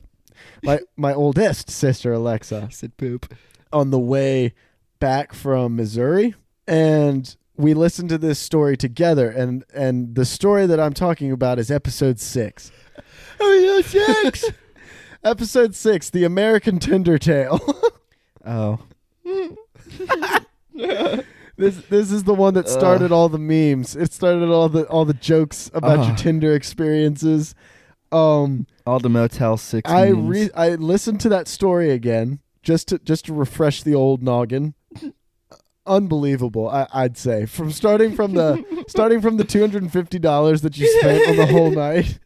Speaker 1: my oldest sister Alexa.
Speaker 2: I said poop.
Speaker 1: On the way back from Missouri, and we listened to this story together, and the story that I'm talking about is episode 6.
Speaker 2: Oh, yeah, 6.
Speaker 1: Episode 6, The American Tinder Tale.
Speaker 2: Oh.
Speaker 1: This is the one that started all the memes. It started all the jokes about your Tinder experiences.
Speaker 2: All the Motel 6 memes.
Speaker 1: I listened to that story again just to refresh the old noggin. Unbelievable, I'd say. Starting from the $250 that you spent on the whole night,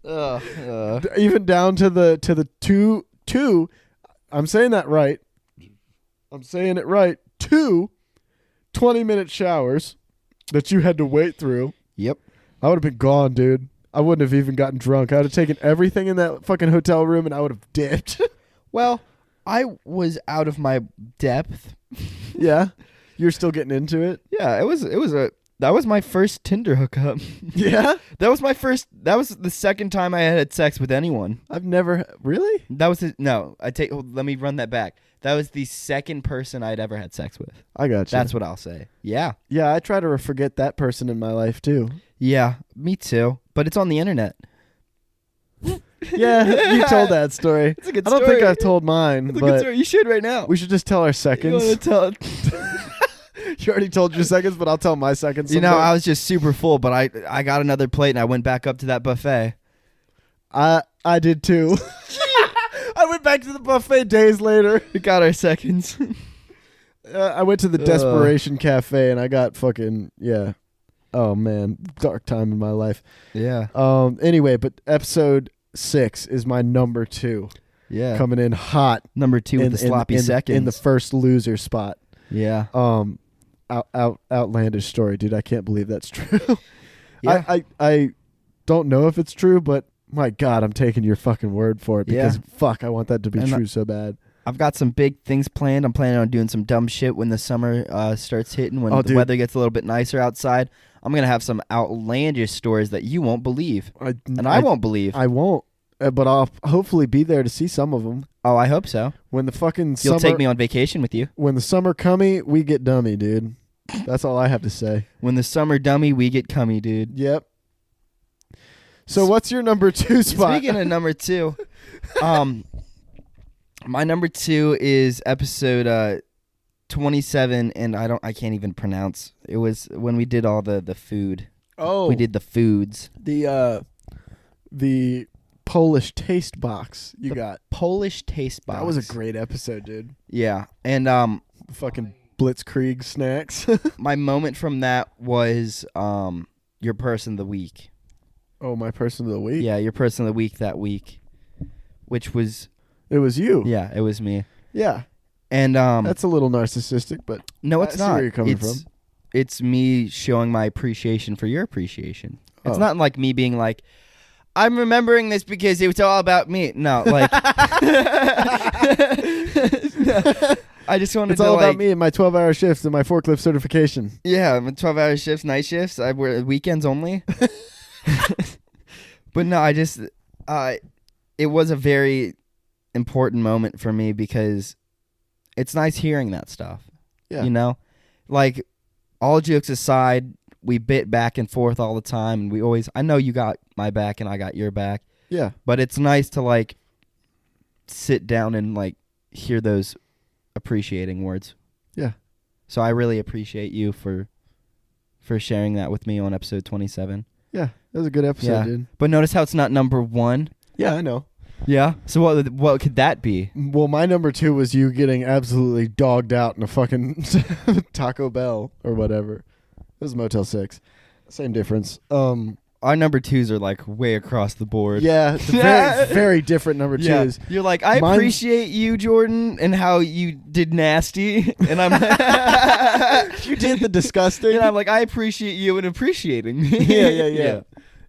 Speaker 1: even down to the two. I'm saying that right. I'm saying it right. 2 20-minute showers that you had to wait through.
Speaker 2: Yep.
Speaker 1: I would have been gone, dude. I wouldn't have even gotten drunk. I would have taken everything in that fucking hotel room and I would have dipped.
Speaker 2: Well, I was out of my depth.
Speaker 1: Yeah. You're still getting into it?
Speaker 2: Yeah, that was my first Tinder hookup.
Speaker 1: Yeah?
Speaker 2: That was the second time I had sex with anyone.
Speaker 1: I've never, really?
Speaker 2: Let me run that back. That was the second person I'd ever had sex with.
Speaker 1: I got you.
Speaker 2: That's what I'll say. Yeah.
Speaker 1: Yeah, I try to forget that person in my life too.
Speaker 2: Yeah, me too. But it's on the internet.
Speaker 1: Yeah, you told that story.
Speaker 2: It's a good
Speaker 1: I don't
Speaker 2: story.
Speaker 1: think I've told mine,
Speaker 2: It's a good
Speaker 1: but
Speaker 2: story. You should right now.
Speaker 1: we should just tell our seconds.
Speaker 2: You want to tell it?
Speaker 1: You already told your seconds, but I'll tell my seconds.
Speaker 2: You know,
Speaker 1: sometime.
Speaker 2: I was just super full, but I got another plate and I went back up to that buffet.
Speaker 1: I did too. I went back to the buffet days later.
Speaker 2: We got our seconds.
Speaker 1: I went to the Desperation Cafe and I got fucking, yeah. Oh man, dark time in my life.
Speaker 2: Yeah.
Speaker 1: Anyway, but episode 6 is my number 2.
Speaker 2: Yeah.
Speaker 1: Coming in hot.
Speaker 2: Number 2 with the sloppy seconds.
Speaker 1: In the first loser spot.
Speaker 2: Yeah.
Speaker 1: Outlandish story, dude. I can't believe that's true.
Speaker 2: Yeah.
Speaker 1: I don't know if it's true, but my God, I'm taking your fucking word for it because fuck, I want that to be true so bad.
Speaker 2: I've got some big things planned. I'm planning on doing some dumb shit when the summer starts hitting, when the weather gets a little bit nicer outside. I'm going to have some outlandish stories that you won't believe. I won't believe.
Speaker 1: I won't, but I'll hopefully be there to see some of them.
Speaker 2: Oh, I hope so.
Speaker 1: When the fucking
Speaker 2: You'll take me on vacation with you.
Speaker 1: When the summer cummy, we get dummy, dude. That's all I have to say.
Speaker 2: When the summer dummy, we get cummy, dude.
Speaker 1: Yep. So what's your number 2 spot?
Speaker 2: Speaking of number 2, my number 2 is episode 27, and I can't even pronounce. It was when we did all the food.
Speaker 1: Oh,
Speaker 2: we did the foods.
Speaker 1: The Polish taste box you got.
Speaker 2: Polish taste box.
Speaker 1: That was a great episode, dude.
Speaker 2: Yeah, and
Speaker 1: fucking Blitzkrieg snacks.
Speaker 2: my moment from that was your person of the week.
Speaker 1: Oh, my person of the week?
Speaker 2: Yeah, your person of the week that week, which was...
Speaker 1: It was you.
Speaker 2: Yeah, it was me.
Speaker 1: Yeah.
Speaker 2: And
Speaker 1: that's a little narcissistic, but
Speaker 2: no, it's not.
Speaker 1: Where you're coming from.
Speaker 2: It's me showing my appreciation for your appreciation. It's
Speaker 1: Oh.
Speaker 2: not like me being like, I'm remembering this because it was all about me. No, like... I just wanted
Speaker 1: it's
Speaker 2: to
Speaker 1: all
Speaker 2: like,
Speaker 1: about me and my 12-hour shifts and my forklift certification.
Speaker 2: Yeah, 12-hour shifts, night shifts. I work weekends only. But no, I just it was a very important moment for me because it's nice hearing that stuff.
Speaker 1: Yeah.
Speaker 2: You know? Like, all jokes aside, we bit back and forth all the time, and we always, I know you got my back and I got your back.
Speaker 1: Yeah.
Speaker 2: But it's nice to like sit down and like hear those appreciating words.
Speaker 1: Yeah.
Speaker 2: So I really appreciate you for sharing that with me on episode 27.
Speaker 1: Yeah, that was a good episode, dude.
Speaker 2: But notice how it's not number 1.
Speaker 1: Yeah, I know.
Speaker 2: Yeah. So what could that be?
Speaker 1: Well, my number 2 was you getting absolutely dogged out in a fucking Taco Bell or whatever. It was Motel 6. Same difference.
Speaker 2: Our number 2s are like way across the board.
Speaker 1: Yeah, it's very, very different number 2s.
Speaker 2: Yeah. You're like, I appreciate you, Jordan, and how you did nasty, and I'm
Speaker 1: you did the disgusting.
Speaker 2: And I'm like, I appreciate you and appreciating me.
Speaker 1: Yeah.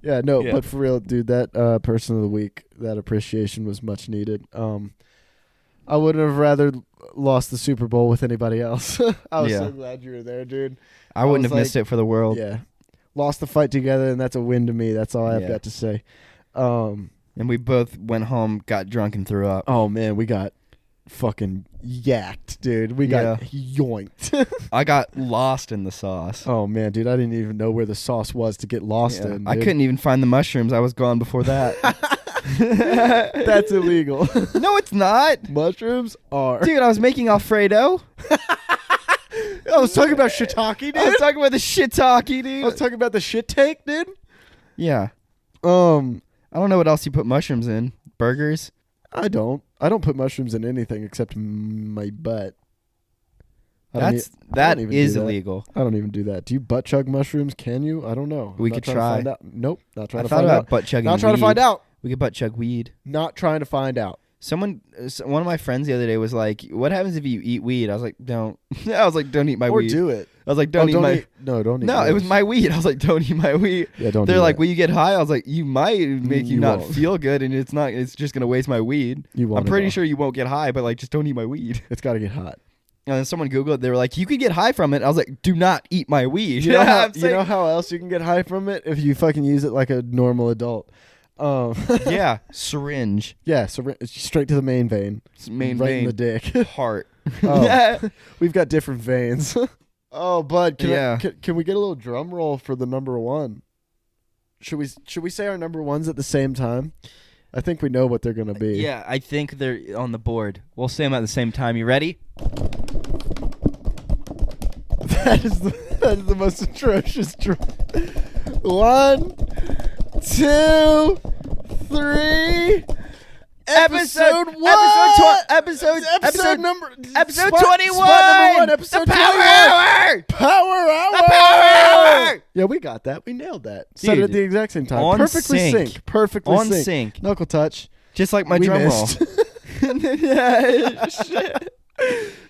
Speaker 1: Yeah, no,
Speaker 2: Yeah.
Speaker 1: but for real, dude, that person of the week, that appreciation was much needed. I would have rather lost the Super Bowl with anybody else. I was so glad you were there, dude.
Speaker 2: I wouldn't have missed it for the world.
Speaker 1: Yeah. Lost the fight together, and that's a win to me. That's all I've got to say.
Speaker 2: And we both went home, got drunk, and threw up.
Speaker 1: Oh, man, we got fucking yacked, dude. We got yoinked.
Speaker 2: I got lost in the sauce.
Speaker 1: Oh, man, dude, I didn't even know where the sauce was to get lost in, dude.
Speaker 2: I couldn't even find the mushrooms. I was gone before that.
Speaker 1: That's illegal.
Speaker 2: No, it's not.
Speaker 1: Mushrooms are.
Speaker 2: Dude, I was making Alfredo.
Speaker 1: I was talking about shiitake, dude.
Speaker 2: I was talking about the shiitake, dude.
Speaker 1: I was talking about the shit take, dude.
Speaker 2: Yeah. I don't know what else you put mushrooms in. Burgers?
Speaker 1: I don't. I don't put mushrooms in anything except my butt.
Speaker 2: That is illegal.
Speaker 1: I don't even do that. Do you butt chug mushrooms? Can you? I don't know.
Speaker 2: We could try.
Speaker 1: To find out. Nope. Not trying
Speaker 2: I
Speaker 1: to
Speaker 2: thought
Speaker 1: find
Speaker 2: about
Speaker 1: out.
Speaker 2: butt chugging.
Speaker 1: Not trying to find out.
Speaker 2: We could butt chug weed.
Speaker 1: Not trying to find out.
Speaker 2: One of my friends the other day was like, "What happens if you eat weed?" I was like, "Don't." I was like, "Don't eat my weed."
Speaker 1: Or do it.
Speaker 2: I was like, "Don't eat my."
Speaker 1: Don't eat.
Speaker 2: No, it was my weed. I was like, "Don't eat my weed."
Speaker 1: Yeah, don't.
Speaker 2: They're
Speaker 1: do
Speaker 2: like,
Speaker 1: that.
Speaker 2: "Will you get high?" I was like, "You might make you not
Speaker 1: won't.
Speaker 2: feel good, and it's not. It's just gonna waste my weed." I'm pretty sure you won't get high, but like, just don't eat my weed.
Speaker 1: It's got to get hot.
Speaker 2: And then someone Googled it. They were like, "You could get high from it." I was like, "Do not eat my weed."
Speaker 1: You know how else you can get high from it if you fucking use it like a normal adult.
Speaker 2: Yeah, syringe.
Speaker 1: Yeah, so straight to the main vein.
Speaker 2: Main
Speaker 1: right
Speaker 2: vein.
Speaker 1: in the dick.
Speaker 2: Heart.
Speaker 1: Oh, we've got different veins. Oh, bud,
Speaker 2: Yeah.
Speaker 1: Can we get a little drum roll for the number one? Should we say our number ones at the same time? I think we know what they're gonna be.
Speaker 2: Yeah, I think they're on the board. We'll say them at the same time. You ready?
Speaker 1: That is the most atrocious drum. 1, 2, 3. Episode what?
Speaker 2: Episode
Speaker 1: number.
Speaker 2: Episode
Speaker 1: spot
Speaker 2: 21.
Speaker 1: number 1. Episode
Speaker 2: The Power
Speaker 1: 21.
Speaker 2: Hour.
Speaker 1: Power Hour.
Speaker 2: The Power Hour.
Speaker 1: Yeah, we got that. We nailed that. Said it
Speaker 2: Dude,
Speaker 1: at the exact same time.
Speaker 2: on
Speaker 1: Perfectly
Speaker 2: sync.
Speaker 1: sync. Perfectly
Speaker 2: On
Speaker 1: sync.
Speaker 2: sync.
Speaker 1: Knuckle touch.
Speaker 2: Just like my
Speaker 1: We
Speaker 2: drum
Speaker 1: missed.
Speaker 2: roll.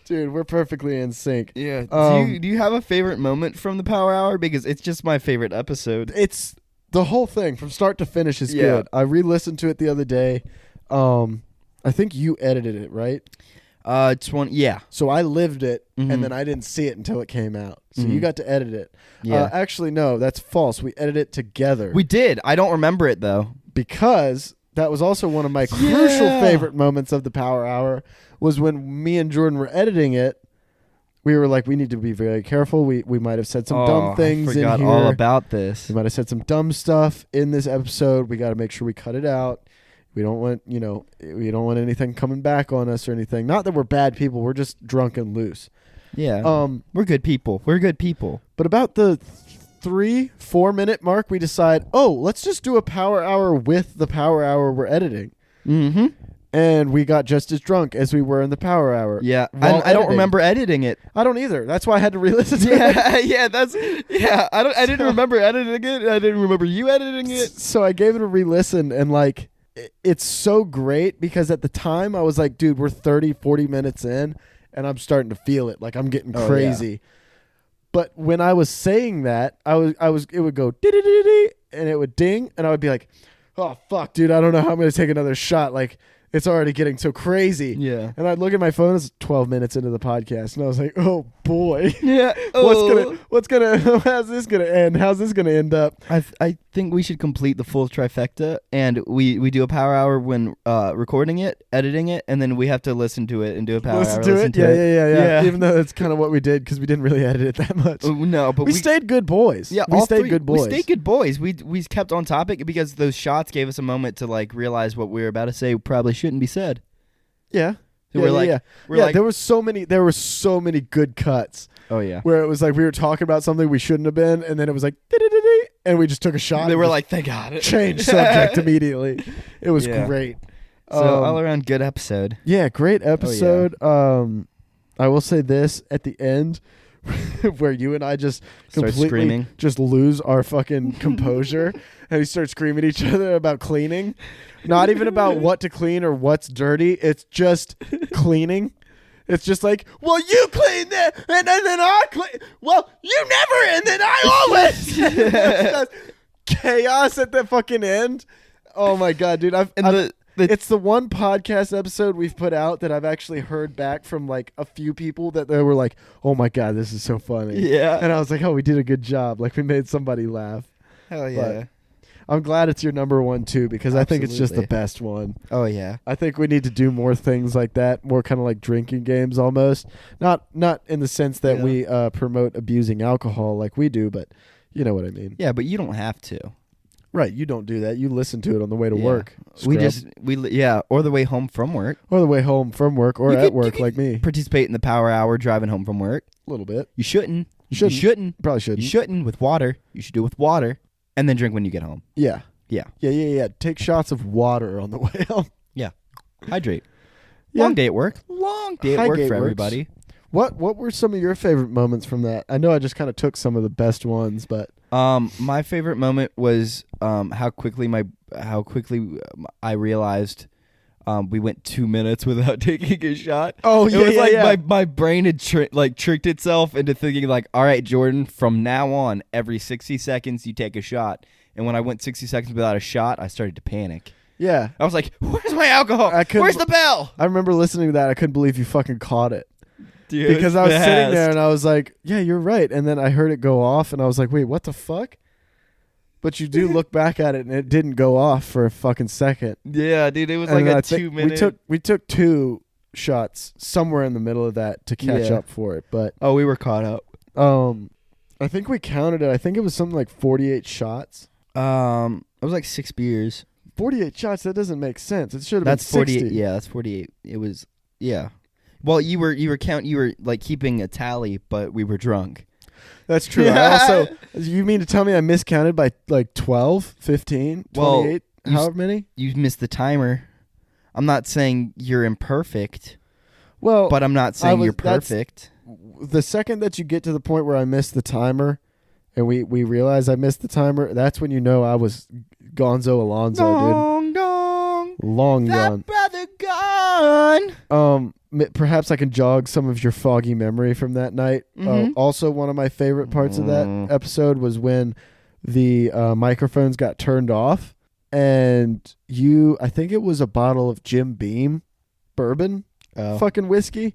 Speaker 1: Dude, we're perfectly in sync.
Speaker 2: Yeah.
Speaker 1: Um,
Speaker 2: Do you have a favorite moment from the Power Hour? Because it's just my favorite episode.
Speaker 1: It's the whole thing from start to finish is
Speaker 2: Yeah.
Speaker 1: good. I re-listened to it the other day. I think you edited it, right?
Speaker 2: It's one. Yeah.
Speaker 1: So I lived it,
Speaker 2: Mhm.
Speaker 1: and then I didn't see it until it came out. So
Speaker 2: Mhm.
Speaker 1: you got to edit it.
Speaker 2: Yeah.
Speaker 1: Actually, no, that's false. We edited it together.
Speaker 2: We did. I don't remember it though.
Speaker 1: Because that was also one of my crucial favorite moments of the Power Hour was when me and Jordan were editing it. We were like, we need to be very careful. We might have said some dumb things
Speaker 2: I forgot
Speaker 1: in here.
Speaker 2: all about this.
Speaker 1: We might have said some dumb stuff in this episode. We got to make sure we cut it out. We don't want, we don't want anything coming back on us or anything. Not that we're bad people. We're just drunk and loose.
Speaker 2: Yeah. We're good people. We're good people.
Speaker 1: But about the 3-4 minute mark, we decide, let's just do a Power Hour with the Power Hour we're editing.
Speaker 2: Mm-hmm.
Speaker 1: And we got just as drunk as we were in the Power Hour.
Speaker 2: Yeah.
Speaker 1: while
Speaker 2: I don't
Speaker 1: editing.
Speaker 2: remember editing it.
Speaker 1: I don't either. That's why I had to re-listen to it.
Speaker 2: Yeah. I didn't remember editing it. I didn't remember you editing it.
Speaker 1: So I gave it a re-listen, and like, it's so great because at the time I was like, dude, we're 30-40 minutes in, and I'm starting to feel it. Like, I'm getting crazy.
Speaker 2: Yeah.
Speaker 1: But when I was saying that, it would go dee-dee-dee-dee, and it would ding, and I would be like, oh fuck, dude, I don't know how I'm gonna take another shot. Like, it's already getting so crazy.
Speaker 2: Yeah.
Speaker 1: And I'd look at my phone. It's 12 minutes into the podcast, and I was like, oh boy.
Speaker 2: Yeah.
Speaker 1: How's this gonna end? How's this gonna end up?
Speaker 2: I think we should complete the full trifecta, and we do a Power Hour when recording it, editing it, and then we have to listen to it and do a Power
Speaker 1: Listen
Speaker 2: Hour.
Speaker 1: to it? Yeah.
Speaker 2: Yeah.
Speaker 1: Even though that's kind of what we did because we didn't really edit it that much.
Speaker 2: No, but
Speaker 1: we stayed good boys.
Speaker 2: Yeah,
Speaker 1: we
Speaker 2: all
Speaker 1: stayed
Speaker 2: three-
Speaker 1: good boys.
Speaker 2: We stayed good boys. We kept on topic because those shots gave us a moment to like realize what we were about to say probably shouldn't be said.
Speaker 1: Yeah.
Speaker 2: So we're like,
Speaker 1: there were so many good cuts
Speaker 2: oh yeah.
Speaker 1: where it was like we were talking about something we shouldn't have been, and then it was like "Dee-dee-dee-dee," and we just took a shot.
Speaker 2: They
Speaker 1: and
Speaker 2: were
Speaker 1: just
Speaker 2: like, thank God.
Speaker 1: changed subject immediately. It was
Speaker 2: Yeah.
Speaker 1: great.
Speaker 2: So all around good episode.
Speaker 1: Yeah, great episode. I will say this at the end where you and I just
Speaker 2: Start
Speaker 1: completely
Speaker 2: screaming.
Speaker 1: just lose our fucking composure and we start screaming at each other about cleaning. Not even about what to clean or what's dirty. It's just cleaning. It's just like, well, you clean that, and then I clean. Well, you never, and then I always. It's just chaos at the fucking end. Oh my god, dude! It's the one podcast episode we've put out that I've actually heard back from like a few people that they were like, "Oh my god, this is so funny."
Speaker 2: Yeah.
Speaker 1: And I was like, "Oh, we did a good job. Like we made somebody laugh."
Speaker 2: Hell yeah.
Speaker 1: I'm glad it's your number one too because I think it's just the
Speaker 2: Absolutely.
Speaker 1: best one.
Speaker 2: Oh yeah.
Speaker 1: I think we need to do more things like that, more kind of like drinking games almost. Not in the sense that we promote abusing alcohol like we do, but you know what I mean.
Speaker 2: Yeah, but you don't have to.
Speaker 1: Right, you don't do that. You listen to it on the way to work.
Speaker 2: We
Speaker 1: Scrub.
Speaker 2: or the way home from work.
Speaker 1: Or the way home from work or
Speaker 2: You
Speaker 1: at
Speaker 2: could-
Speaker 1: work
Speaker 2: you
Speaker 1: like me.
Speaker 2: Participate in the Power Hour driving home from work.
Speaker 1: A little bit.
Speaker 2: You shouldn't.
Speaker 1: You
Speaker 2: shouldn't.
Speaker 1: Probably
Speaker 2: You
Speaker 1: shouldn't.
Speaker 2: shouldn't with water. You should do it with water, and then drink when you get home.
Speaker 1: Yeah.
Speaker 2: Yeah.
Speaker 1: Yeah. Take shots of water on the way home.
Speaker 2: Hydrate.
Speaker 1: Yeah.
Speaker 2: Long day at work. Long day at
Speaker 1: High
Speaker 2: work
Speaker 1: gate
Speaker 2: for
Speaker 1: works.
Speaker 2: everybody.
Speaker 1: What were some of your favorite moments from that? I know I just kind of took some of the best ones, but
Speaker 2: My favorite moment was how quickly I realized we went 2 minutes without taking a shot.
Speaker 1: Oh,
Speaker 2: It
Speaker 1: yeah,
Speaker 2: was
Speaker 1: yeah,
Speaker 2: like
Speaker 1: yeah.
Speaker 2: my brain had tricked itself into thinking like, all right, Jordan, from now on, every 60 seconds you take a shot. And when I went 60 seconds without a shot, I started to panic.
Speaker 1: yeah.
Speaker 2: I was like, where's my alcohol?
Speaker 1: I couldn't-
Speaker 2: Where's the bell?
Speaker 1: I remember listening to that. I couldn't believe you fucking caught it.
Speaker 2: Dude,
Speaker 1: Because I was sitting there
Speaker 2: fast.
Speaker 1: and I was like, yeah, you're right. And then I heard it go off and I was like, wait, what the fuck? But you do look back at it and it didn't go off for a fucking second.
Speaker 2: Yeah, dude, it was
Speaker 1: And
Speaker 2: like
Speaker 1: then
Speaker 2: a
Speaker 1: I think
Speaker 2: 2 minute.
Speaker 1: we took 2 shots somewhere in the middle of that to catch
Speaker 2: Yeah.
Speaker 1: up for it. But
Speaker 2: Oh, we were caught up.
Speaker 1: I think we counted it. I think it was something like 48 shots.
Speaker 2: It was like 6 beers.
Speaker 1: 48 shots, that doesn't make sense. It should have
Speaker 2: That's
Speaker 1: been 60.
Speaker 2: 48. Yeah, that's 48. It was, yeah. Well, you were like keeping a tally, but we were drunk.
Speaker 1: That's true. I also, you mean to tell me I miscounted by like 12, 15, 28,
Speaker 2: Well, you
Speaker 1: however many?
Speaker 2: You missed the timer. I'm not saying you're imperfect,
Speaker 1: Well,
Speaker 2: but I'm not saying you're
Speaker 1: that's-
Speaker 2: perfect.
Speaker 1: the second that you get to the point where I missed the timer and we realize I missed the timer, that's when you know I was Gonzo Alonzo,
Speaker 2: Dong dong.
Speaker 1: dude. Long
Speaker 2: That
Speaker 1: gone.
Speaker 2: brother gone.
Speaker 1: Perhaps I can jog some of your foggy memory from that night.
Speaker 2: Mhm.
Speaker 1: Also, one of my favorite parts of that episode was when the microphones got turned off and I think it was a bottle of Jim Beam bourbon,
Speaker 2: Oh.
Speaker 1: fucking whiskey.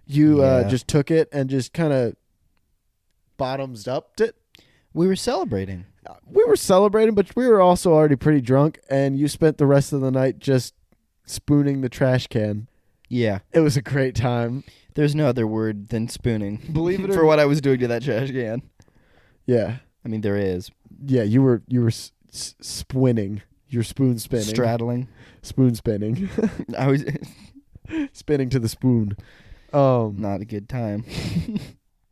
Speaker 1: You
Speaker 2: Yeah.
Speaker 1: just took it and just kind of bottoms upped it.
Speaker 2: We were celebrating.
Speaker 1: We were celebrating, but we were also already pretty drunk, and you spent the rest of the night just spooning the trash can.
Speaker 2: Yeah.
Speaker 1: It was a great time.
Speaker 2: There's no other word than spooning.
Speaker 1: Believe it or
Speaker 2: for what I was doing to that trash can.
Speaker 1: Yeah.
Speaker 2: I mean, there is.
Speaker 1: Yeah, you were spinning. You're spoon spinning.
Speaker 2: Straddling.
Speaker 1: Spoon spinning.
Speaker 2: I was
Speaker 1: Spinning to the spoon.
Speaker 2: not a good time.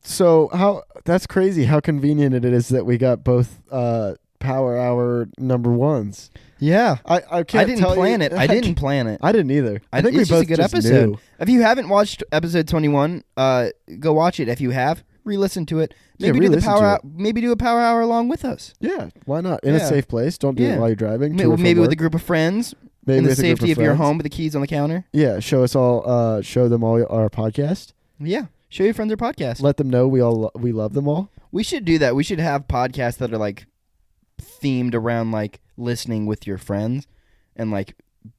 Speaker 1: So that's crazy how convenient it is that we got both Power Hour number ones.
Speaker 2: Yeah.
Speaker 1: I can't
Speaker 2: didn't
Speaker 1: tell
Speaker 2: plan
Speaker 1: you,
Speaker 2: it. I didn't plan it.
Speaker 1: I didn't either. I think we
Speaker 2: it's
Speaker 1: both
Speaker 2: just a good
Speaker 1: just
Speaker 2: episode.
Speaker 1: knew.
Speaker 2: If you haven't watched episode 21, go watch it. If you have, re-listen to it.
Speaker 1: Yeah,
Speaker 2: Maybe do the
Speaker 1: re-listen
Speaker 2: power
Speaker 1: to
Speaker 2: hour. Maybe do a power hour along with us.
Speaker 1: Yeah, why not? In a
Speaker 2: Yeah.
Speaker 1: safe place. Don't do it
Speaker 2: Yeah.
Speaker 1: while you're driving.
Speaker 2: Maybe,
Speaker 1: to or from
Speaker 2: with a
Speaker 1: work.
Speaker 2: group of friends
Speaker 1: Maybe
Speaker 2: in the
Speaker 1: with a group
Speaker 2: safety of your
Speaker 1: friends.
Speaker 2: home with the keys on the counter.
Speaker 1: Yeah, show them all our podcast.
Speaker 2: Yeah. Show your friends our podcast.
Speaker 1: Let them know we love them all.
Speaker 2: We should do that. We should have podcasts that are like themed around like listening with your friends and like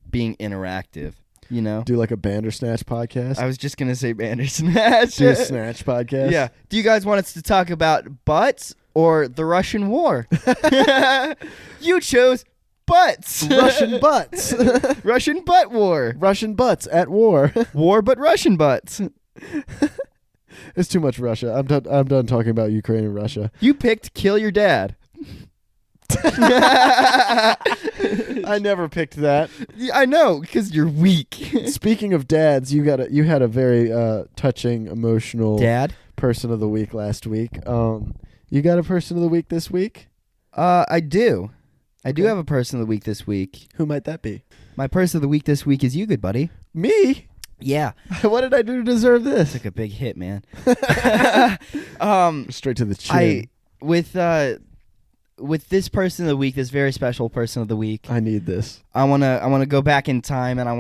Speaker 2: being interactive. You know?
Speaker 1: Do like a Bandersnatch podcast.
Speaker 2: I was just gonna say Bandersnatch.
Speaker 1: Do a Snatch podcast.
Speaker 2: Yeah. Do you guys want us to talk about butts or the Russian war? You chose butts.
Speaker 1: Russian butts.
Speaker 2: Russian butt war.
Speaker 1: Russian butts at war.
Speaker 2: War but Russian butts.
Speaker 1: It's too much Russia. I'm done talking about Ukraine and Russia.
Speaker 2: You picked kill your dad.
Speaker 1: I never picked that.
Speaker 2: Yeah, I know, because you're weak.
Speaker 1: Speaking of dads, you had a very touching, emotional
Speaker 2: Dad?
Speaker 1: person of the week last week. You got a person of the week this week?
Speaker 2: I do. I do
Speaker 1: Okay.
Speaker 2: have a person of the week this week.
Speaker 1: Who might that be?
Speaker 2: My person of the week this week is you, good buddy.
Speaker 1: Me?
Speaker 2: Yeah.
Speaker 1: What did I do to deserve this?
Speaker 2: Took a big hit, man.
Speaker 1: Straight to the chin.
Speaker 2: With this person of the week, this very special person of the week,
Speaker 1: I need this.
Speaker 2: I wanna go back in time and I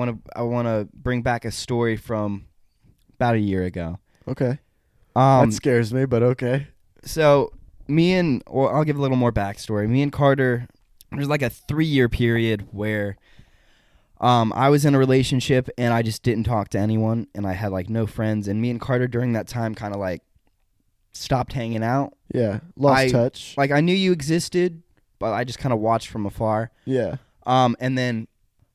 Speaker 2: wanna bring back a story from about a year ago.
Speaker 1: Okay. That scares me, but okay.
Speaker 2: So I'll give a little more backstory. Me and Carter, there's like a 3-year period where I was in a relationship and I just didn't talk to anyone and I had like no friends, and me and Carter during that time kind of like stopped hanging out.
Speaker 1: Yeah. Lost touch.
Speaker 2: Like I knew you existed, but I just kind of watched from afar.
Speaker 1: Yeah.
Speaker 2: And then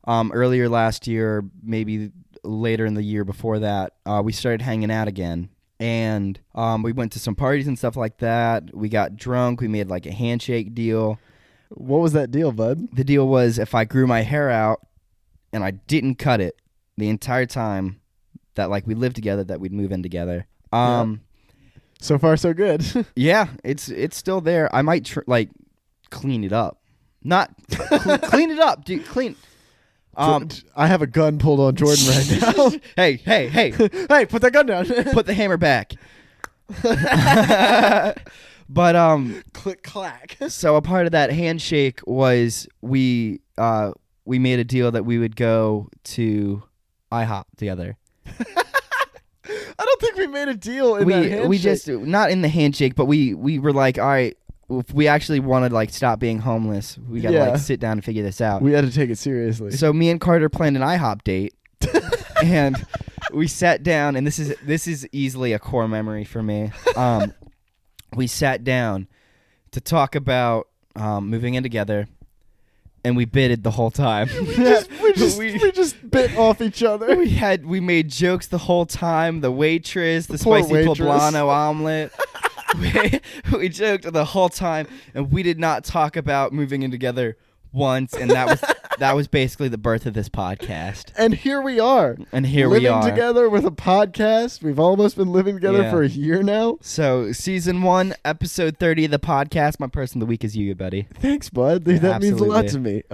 Speaker 2: earlier last year, maybe later in the year before that, we started hanging out again. And we went to some parties and stuff like that. We got drunk. We made like a handshake deal.
Speaker 1: What was that deal, bud?
Speaker 2: The deal was if I grew my hair out and I didn't cut it the entire time that like we lived together, that we'd move in together.
Speaker 1: So far, so good.
Speaker 2: Yeah, it's still there. I might like clean it up. Not clean it up, dude. Clean.
Speaker 1: I have a gun pulled on Jordan right now.
Speaker 2: Hey,
Speaker 1: Hey, put that gun down.
Speaker 2: put the hammer back. But
Speaker 1: Click clack.
Speaker 2: so a part of that handshake was we made a deal that we would go to IHOP together.
Speaker 1: I don't think we made a deal in that handshake.
Speaker 2: We just not in the handshake, but we were like, all right, if we actually want to like stop being homeless, we gotta like sit down and figure this out.
Speaker 1: We had to take it seriously.
Speaker 2: So me and Carter planned an IHOP date, and we sat down, and this is easily a core memory for me. We sat down to talk about moving in together, and we bitted the whole time.
Speaker 1: we just bit off each other.
Speaker 2: We made jokes the whole time. The waitress, the
Speaker 1: Poor
Speaker 2: spicy
Speaker 1: waitress.
Speaker 2: poblano omelet. we joked the whole time, and we did not talk about moving in together once, and that was basically the birth of this podcast.
Speaker 1: And here we are.
Speaker 2: Living
Speaker 1: together with a podcast. We've almost been living together for a year now.
Speaker 2: So season 1, episode 30 of the podcast. My person of the week is you, buddy.
Speaker 1: Thanks, bud. That means a lot to me.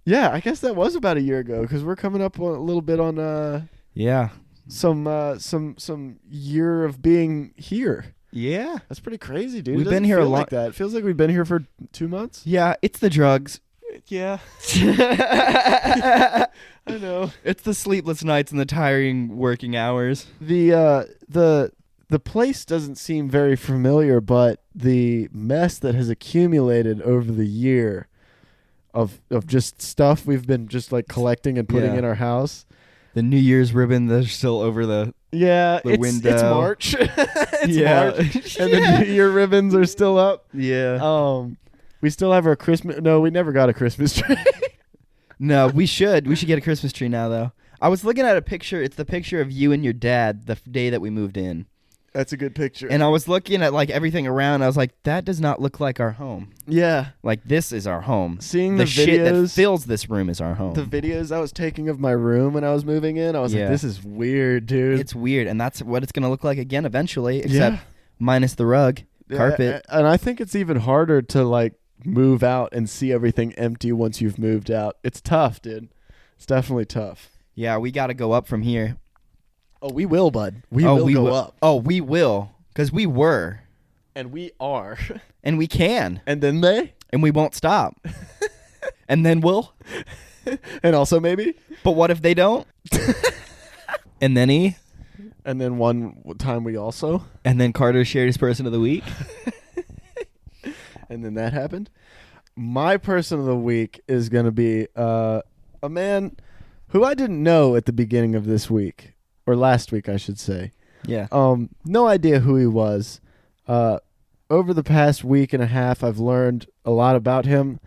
Speaker 1: Yeah, I guess that was about a year ago because we're coming up a little bit on some year of being here.
Speaker 2: Yeah,
Speaker 1: that's pretty crazy, dude.
Speaker 2: We've been here a lot.
Speaker 1: Like that. It feels like we've been here for 2 months.
Speaker 2: Yeah, it's the drugs.
Speaker 1: Yeah. I know.
Speaker 2: It's the sleepless nights and the tiring working hours.
Speaker 1: The place doesn't seem very familiar, but the mess that has accumulated over the year of just stuff we've been just like collecting and putting in our house.
Speaker 2: The New Year's ribbon that's still over the
Speaker 1: window. It's March. It's March. And the New Year ribbons are still up.
Speaker 2: Yeah.
Speaker 1: We still have our Christmas. No, we never got a Christmas tree.
Speaker 2: No, we should. We should get a Christmas tree now, though. I was looking at a picture. It's the picture of you and your dad the day that we moved in.
Speaker 1: That's a good picture.
Speaker 2: And I was looking at like everything around. I was like, that does not look like our home.
Speaker 1: Yeah.
Speaker 2: Like this is our home.
Speaker 1: Seeing
Speaker 2: the
Speaker 1: videos,
Speaker 2: shit that fills this room is our home.
Speaker 1: The videos I was taking of my room when I was moving in, I was like, this is weird, dude.
Speaker 2: It's weird, and that's what it's going to look like again eventually, except minus the rug, carpet.
Speaker 1: And I think it's even harder to like move out and see everything empty once you've moved out. It's tough, dude. It's definitely tough.
Speaker 2: Yeah, we got to go up from here.
Speaker 1: Oh, we will, bud. We will go up.
Speaker 2: Oh, we will. Because we were.
Speaker 1: And we are.
Speaker 2: And we can.
Speaker 1: And then they.
Speaker 2: And we won't stop. And then we'll.
Speaker 1: And also maybe.
Speaker 2: But what if they don't? And then he.
Speaker 1: And then one time we also.
Speaker 2: And then Carter shared his person of the week.
Speaker 1: And then that happened. My person of the week is going to be a man who I didn't know at the beginning of this week. Or last week, I should say.
Speaker 2: Yeah.
Speaker 1: No idea who he was. Over the past week and a half, I've learned a lot about him,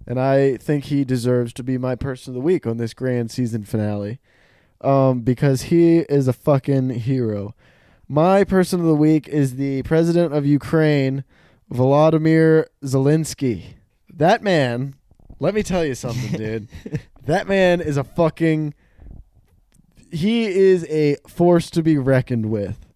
Speaker 1: and I think he deserves to be my person of the week on this grand season finale, because he is a fucking hero. My person of the week is the president of Ukraine, Volodymyr Zelensky. That man, let me tell you something, dude. That man is a fucking... He is a force to be reckoned with.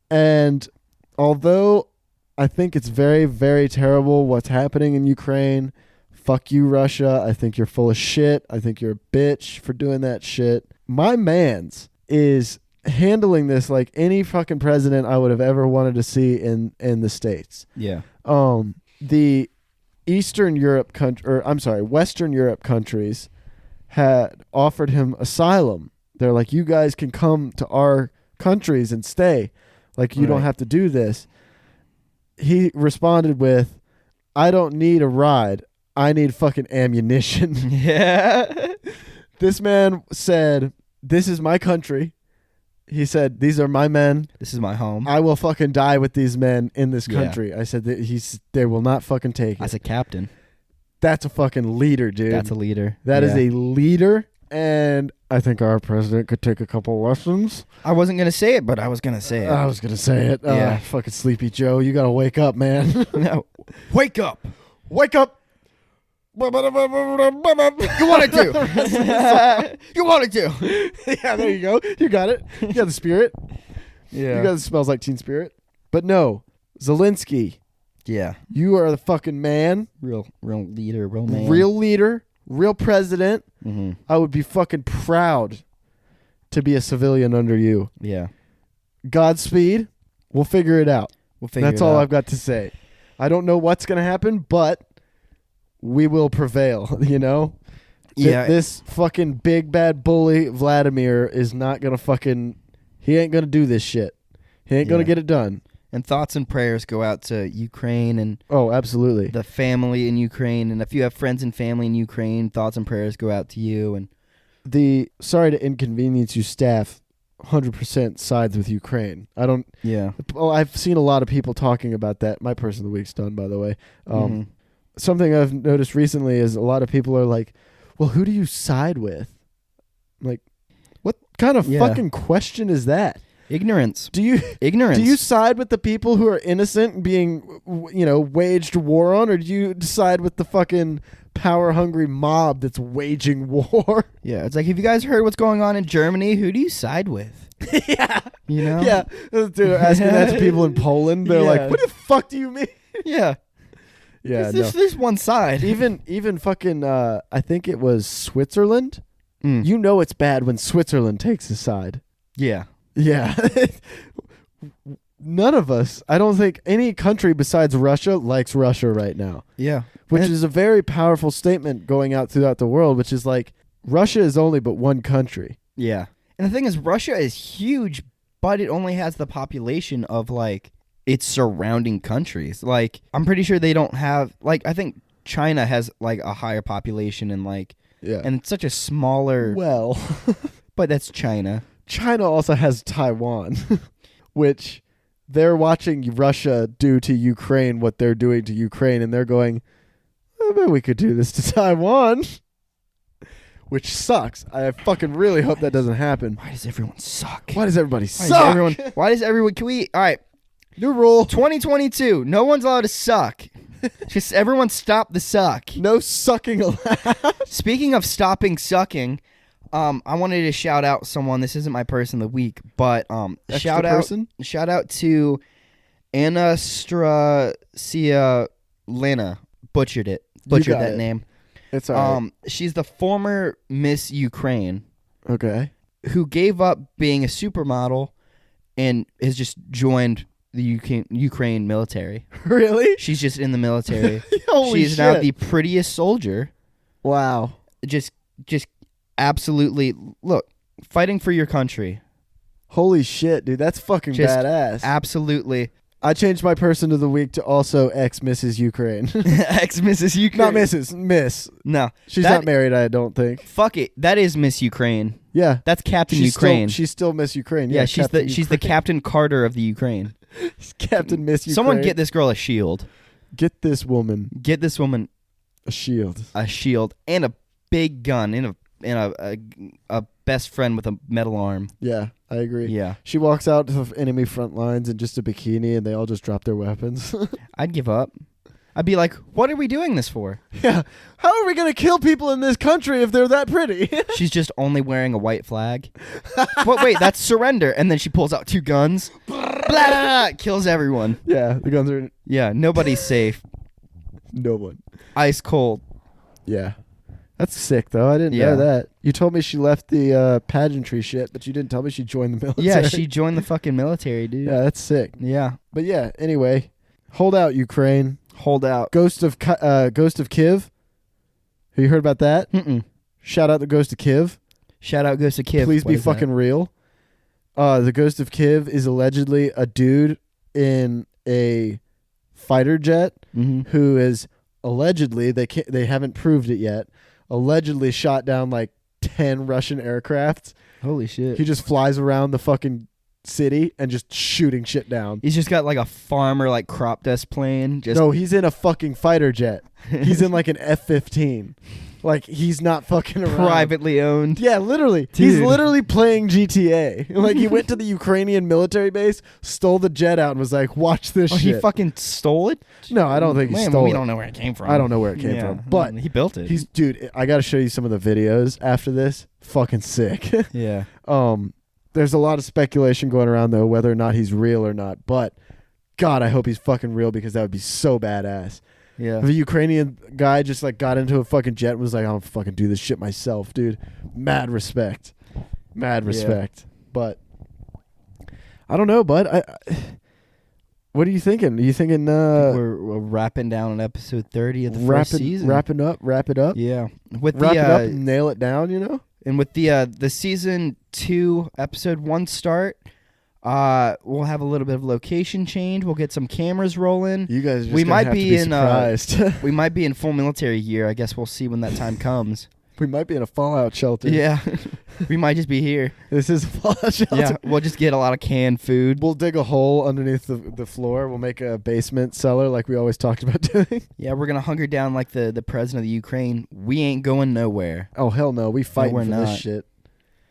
Speaker 1: And although I think it's very, very terrible what's happening in Ukraine, fuck you, Russia. I think you're full of shit. I think you're a bitch for doing that shit. My man's is handling this like any fucking president I would have ever wanted to see in the States.
Speaker 2: Yeah.
Speaker 1: The Western Europe countries had offered him asylum. They're like, you guys can come to our countries and stay. Like, you don't have to do this. He responded with, I don't need a ride. I need fucking ammunition.
Speaker 2: Yeah.
Speaker 1: This man said, this is my country. He said, these are my men.
Speaker 2: This is my home.
Speaker 1: I will fucking die with these men in this country. I said that they will not fucking take it.
Speaker 2: As a captain.
Speaker 1: That's a fucking leader, dude.
Speaker 2: That's a leader.
Speaker 1: That is a leader. And I think our president could take a couple lessons.
Speaker 2: I wasn't going to say it, but I was going to say it.
Speaker 1: I was going to say it. Yeah. Fucking Sleepy Joe, you got to wake up, man.
Speaker 2: No. Wake up.
Speaker 1: Wake up.
Speaker 2: You wanted to. You wanted to.
Speaker 1: Yeah, there you go. You got it. You got the spirit.
Speaker 2: Yeah.
Speaker 1: You got the Smells Like Teen Spirit. But no, Zelensky.
Speaker 2: Yeah.
Speaker 1: You are the fucking man.
Speaker 2: Real leader, real man.
Speaker 1: Real leader. real president, I would be fucking proud to be a civilian under you.
Speaker 2: Yeah.
Speaker 1: Godspeed. We'll figure it out. That's all I've got to say. I don't know what's going to happen, but we will prevail, you know?
Speaker 2: Yeah.
Speaker 1: This fucking big bad bully Vladimir is not going to fucking... He ain't going to do this shit. He ain't going to get it done.
Speaker 2: And thoughts and prayers go out to Ukraine and...
Speaker 1: Oh, absolutely.
Speaker 2: The family in Ukraine. And if you have friends and family in Ukraine, thoughts and prayers go out to you. And
Speaker 1: sorry to inconvenience you, staff, 100% sides with Ukraine. I don't...
Speaker 2: Yeah.
Speaker 1: Well, I've seen a lot of people talking about that. My person of the week's done, by the way. Something I've noticed recently is a lot of people are like, well, who do you side with? Like, what kind of fucking question is that?
Speaker 2: Ignorance.
Speaker 1: Ignorance. Do you side with the people who are innocent and being, waged war on, or do you side with the fucking power-hungry mob that's waging war?
Speaker 2: Yeah, it's like, have you guys heard what's going on in Germany? Who do you side with?
Speaker 1: Yeah.
Speaker 2: You know?
Speaker 1: Yeah. Dude, asking that to people in Poland, they're like, what the fuck do you mean?
Speaker 2: Yeah.
Speaker 1: Yeah,
Speaker 2: there's one side.
Speaker 1: Even fucking, I think it was Switzerland. You know it's bad when Switzerland takes a side.
Speaker 2: Yeah.
Speaker 1: Yeah. None of us, I don't think any country besides Russia likes Russia right now.
Speaker 2: Yeah.
Speaker 1: Which is a very powerful statement going out throughout the world, which is like, Russia is only but one country.
Speaker 2: Yeah. And the thing is, Russia is huge, but it only has the population of, like, its surrounding countries. Like, I'm pretty sure they don't have, like, I think China has, like, a higher population and, like, and it's such a smaller...
Speaker 1: Well...
Speaker 2: But that's China.
Speaker 1: China also has Taiwan, which they're watching Russia do to Ukraine what they're doing to Ukraine, and they're going, I bet we could do this to Taiwan. Which sucks. I fucking really hope that doesn't happen.
Speaker 2: Why does everyone suck?
Speaker 1: Why does everybody suck?
Speaker 2: Why does everyone... Can we... All right.
Speaker 1: New rule.
Speaker 2: 2022. No one's allowed to suck. Just everyone stop the suck.
Speaker 1: No sucking allowed.
Speaker 2: Speaking of stopping sucking, I wanted to shout out someone. This isn't my person of the week, but shout out to Anastasia Lena. Butchered that name.
Speaker 1: It's all right.
Speaker 2: She's the former Miss Ukraine.
Speaker 1: Okay.
Speaker 2: Who gave up being a supermodel and has just joined the Ukraine military.
Speaker 1: Really?
Speaker 2: She's just in the military.
Speaker 1: Holy
Speaker 2: She's
Speaker 1: shit.
Speaker 2: now the prettiest soldier.
Speaker 1: Wow.
Speaker 2: Just absolutely, look, fighting for your country.
Speaker 1: Holy shit, dude. That's fucking badass.
Speaker 2: Absolutely.
Speaker 1: I changed my person of the week to also ex-Mrs. Ukraine.
Speaker 2: Ex-Mrs. Ukraine.
Speaker 1: Not Mrs. Miss.
Speaker 2: No.
Speaker 1: She's not married, I don't think.
Speaker 2: Fuck it. That is Miss Ukraine.
Speaker 1: Yeah.
Speaker 2: That's Captain Ukraine.
Speaker 1: She's still Miss Ukraine.
Speaker 2: Yeah, she's the Captain Carter of the Ukraine.
Speaker 1: Captain Miss Ukraine.
Speaker 2: Someone get this girl a shield.
Speaker 1: Get this woman
Speaker 2: a
Speaker 1: shield.
Speaker 2: A shield and a big gun and a best friend with a metal arm.
Speaker 1: Yeah, I agree.
Speaker 2: Yeah.
Speaker 1: She walks out to the enemy front lines in just a bikini and they all just drop their weapons.
Speaker 2: I'd give up. I'd be like, what are we doing this for?
Speaker 1: Yeah. How are we going to kill people in this country if they're that pretty?
Speaker 2: She's just only wearing a white flag. But wait, that's surrender. And then she pulls out 2 guns. Blah, blah, blah, kills everyone.
Speaker 1: Yeah, the guns are...
Speaker 2: Yeah, nobody's safe.
Speaker 1: No one.
Speaker 2: Ice cold.
Speaker 1: Yeah. That's sick, though. I didn't know that. You told me she left the pageantry shit, but you didn't tell me she joined the military.
Speaker 2: Yeah, she joined the fucking military, dude.
Speaker 1: Yeah, that's sick.
Speaker 2: Yeah.
Speaker 1: But yeah, anyway. Hold out, Ukraine.
Speaker 2: Hold out.
Speaker 1: Ghost of Kiev. Have you heard about that?
Speaker 2: Mm-mm.
Speaker 1: Shout out the Ghost of Kiev.
Speaker 2: Shout out Ghost of Kiev.
Speaker 1: Please be fucking real. The Ghost of Kiev is allegedly a dude in a fighter jet who is allegedly, they haven't proved it yet, allegedly shot down like 10 Russian aircrafts.
Speaker 2: Holy shit.
Speaker 1: He just flies around the fucking city and just shooting shit down.
Speaker 2: He's just got like a farmer like crop dust plane.
Speaker 1: No, he's in a fucking fighter jet. He's in like an F-15. Like, he's not fucking around.
Speaker 2: Privately owned.
Speaker 1: Yeah, literally.
Speaker 2: Dude.
Speaker 1: He's literally playing GTA. Like, he went to the Ukrainian military base, stole the jet out, and was like, watch this shit.
Speaker 2: He fucking stole it?
Speaker 1: No, I don't think he stole it.
Speaker 2: We don't know where it came from.
Speaker 1: I don't know where it came from. But
Speaker 2: he built it.
Speaker 1: Dude, I got to show you some of the videos after this. Fucking sick.
Speaker 2: Yeah.
Speaker 1: There's a lot of speculation going around, though, whether or not he's real or not. But, God, I hope he's fucking real because that would be so badass.
Speaker 2: Yeah.
Speaker 1: If a Ukrainian guy just like got into a fucking jet and was like, I'll fucking do this shit myself, dude. Mad respect. But I don't know, bud. What are you thinking? Are you thinking
Speaker 2: we're wrapping down on episode 30 of the first season.
Speaker 1: Wrap it up?
Speaker 2: Yeah. With
Speaker 1: wrap it up and nail it down, you know?
Speaker 2: And with the season 2 episode 1 start, we'll have a little bit of location change. We'll get some cameras rolling.
Speaker 1: You guys are just gonna have to be surprised.
Speaker 2: We might be in full military gear. I guess we'll see when that time comes.
Speaker 1: We might be in a fallout shelter.
Speaker 2: Yeah. We might just be here.
Speaker 1: This is a fallout shelter.
Speaker 2: Yeah, we'll just get a lot of canned food.
Speaker 1: We'll dig a hole underneath the floor. We'll make a basement cellar like we always talked about doing.
Speaker 2: Yeah, we're going to hunker down like the president of the Ukraine. We ain't going nowhere.
Speaker 1: Oh, hell no. We fighting for this shit.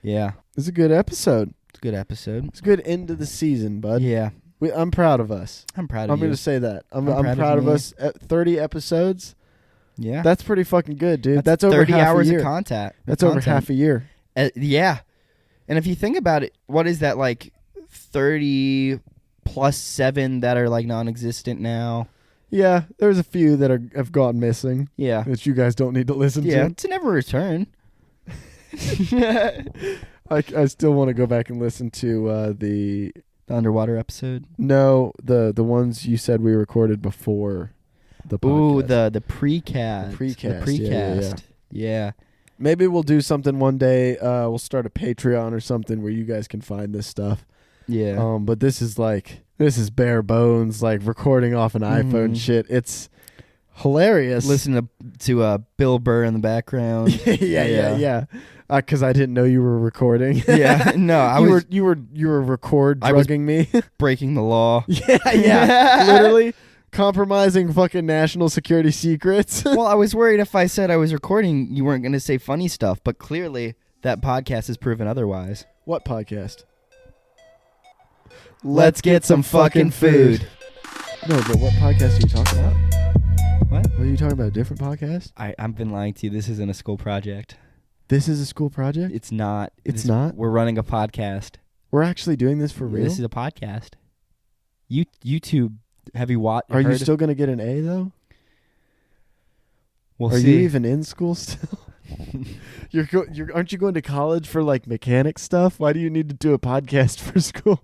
Speaker 2: Yeah.
Speaker 1: It's a good episode.
Speaker 2: It's a good episode.
Speaker 1: It's a good end of the season, bud.
Speaker 2: Yeah.
Speaker 1: I'm proud of us.
Speaker 2: I'm proud of
Speaker 1: I'm
Speaker 2: you.
Speaker 1: going to say that. I'm
Speaker 2: of
Speaker 1: proud of us. At 30 episodes.
Speaker 2: Yeah.
Speaker 1: That's pretty fucking good, dude. That's over
Speaker 2: 30
Speaker 1: half
Speaker 2: hours
Speaker 1: a year.
Speaker 2: of content.
Speaker 1: That's over half a year.
Speaker 2: Yeah. And if you think about it, what is that, like 30 plus 7 that are like non-existent now?
Speaker 1: Yeah, there's a few that have gone missing.
Speaker 2: Yeah.
Speaker 1: That you guys don't need to listen
Speaker 2: Yeah,
Speaker 1: to.
Speaker 2: to never return.
Speaker 1: I still want to go back and listen to the
Speaker 2: underwater episode.
Speaker 1: No, the ones you said we recorded before the podcast.
Speaker 2: Ooh, the precast.
Speaker 1: The precast.
Speaker 2: The precast. Yeah.
Speaker 1: Maybe we'll do something one day. We'll start a Patreon or something where you guys can find this stuff.
Speaker 2: Yeah.
Speaker 1: But this is bare bones, like recording off an iPhone shit. It's hilarious.
Speaker 2: Listen to Bill Burr in the background.
Speaker 1: yeah. Because I didn't know you were recording.
Speaker 2: Yeah, no,
Speaker 1: you were record drugging me,
Speaker 2: breaking the law.
Speaker 1: Yeah, literally compromising fucking national security secrets.
Speaker 2: Well, I was worried if I said I was recording, you weren't going to say funny stuff, but clearly that podcast has proven otherwise.
Speaker 1: What podcast?
Speaker 2: Let's get some fucking food.
Speaker 1: No, but what podcast are you talking about?
Speaker 2: What?
Speaker 1: What are you talking about? A different podcast?
Speaker 2: I've been lying to you. This isn't a school project.
Speaker 1: This is a school project?
Speaker 2: It's not.
Speaker 1: It's not?
Speaker 2: We're running a podcast.
Speaker 1: We're actually doing this for real?
Speaker 2: This is a podcast. YouTube, have you watched?
Speaker 1: Are you still going to get an A, though?
Speaker 2: We'll
Speaker 1: Are
Speaker 2: see.
Speaker 1: you even in school still? Aren't you going to college for, like, mechanic stuff? Why do you need to do a podcast for school?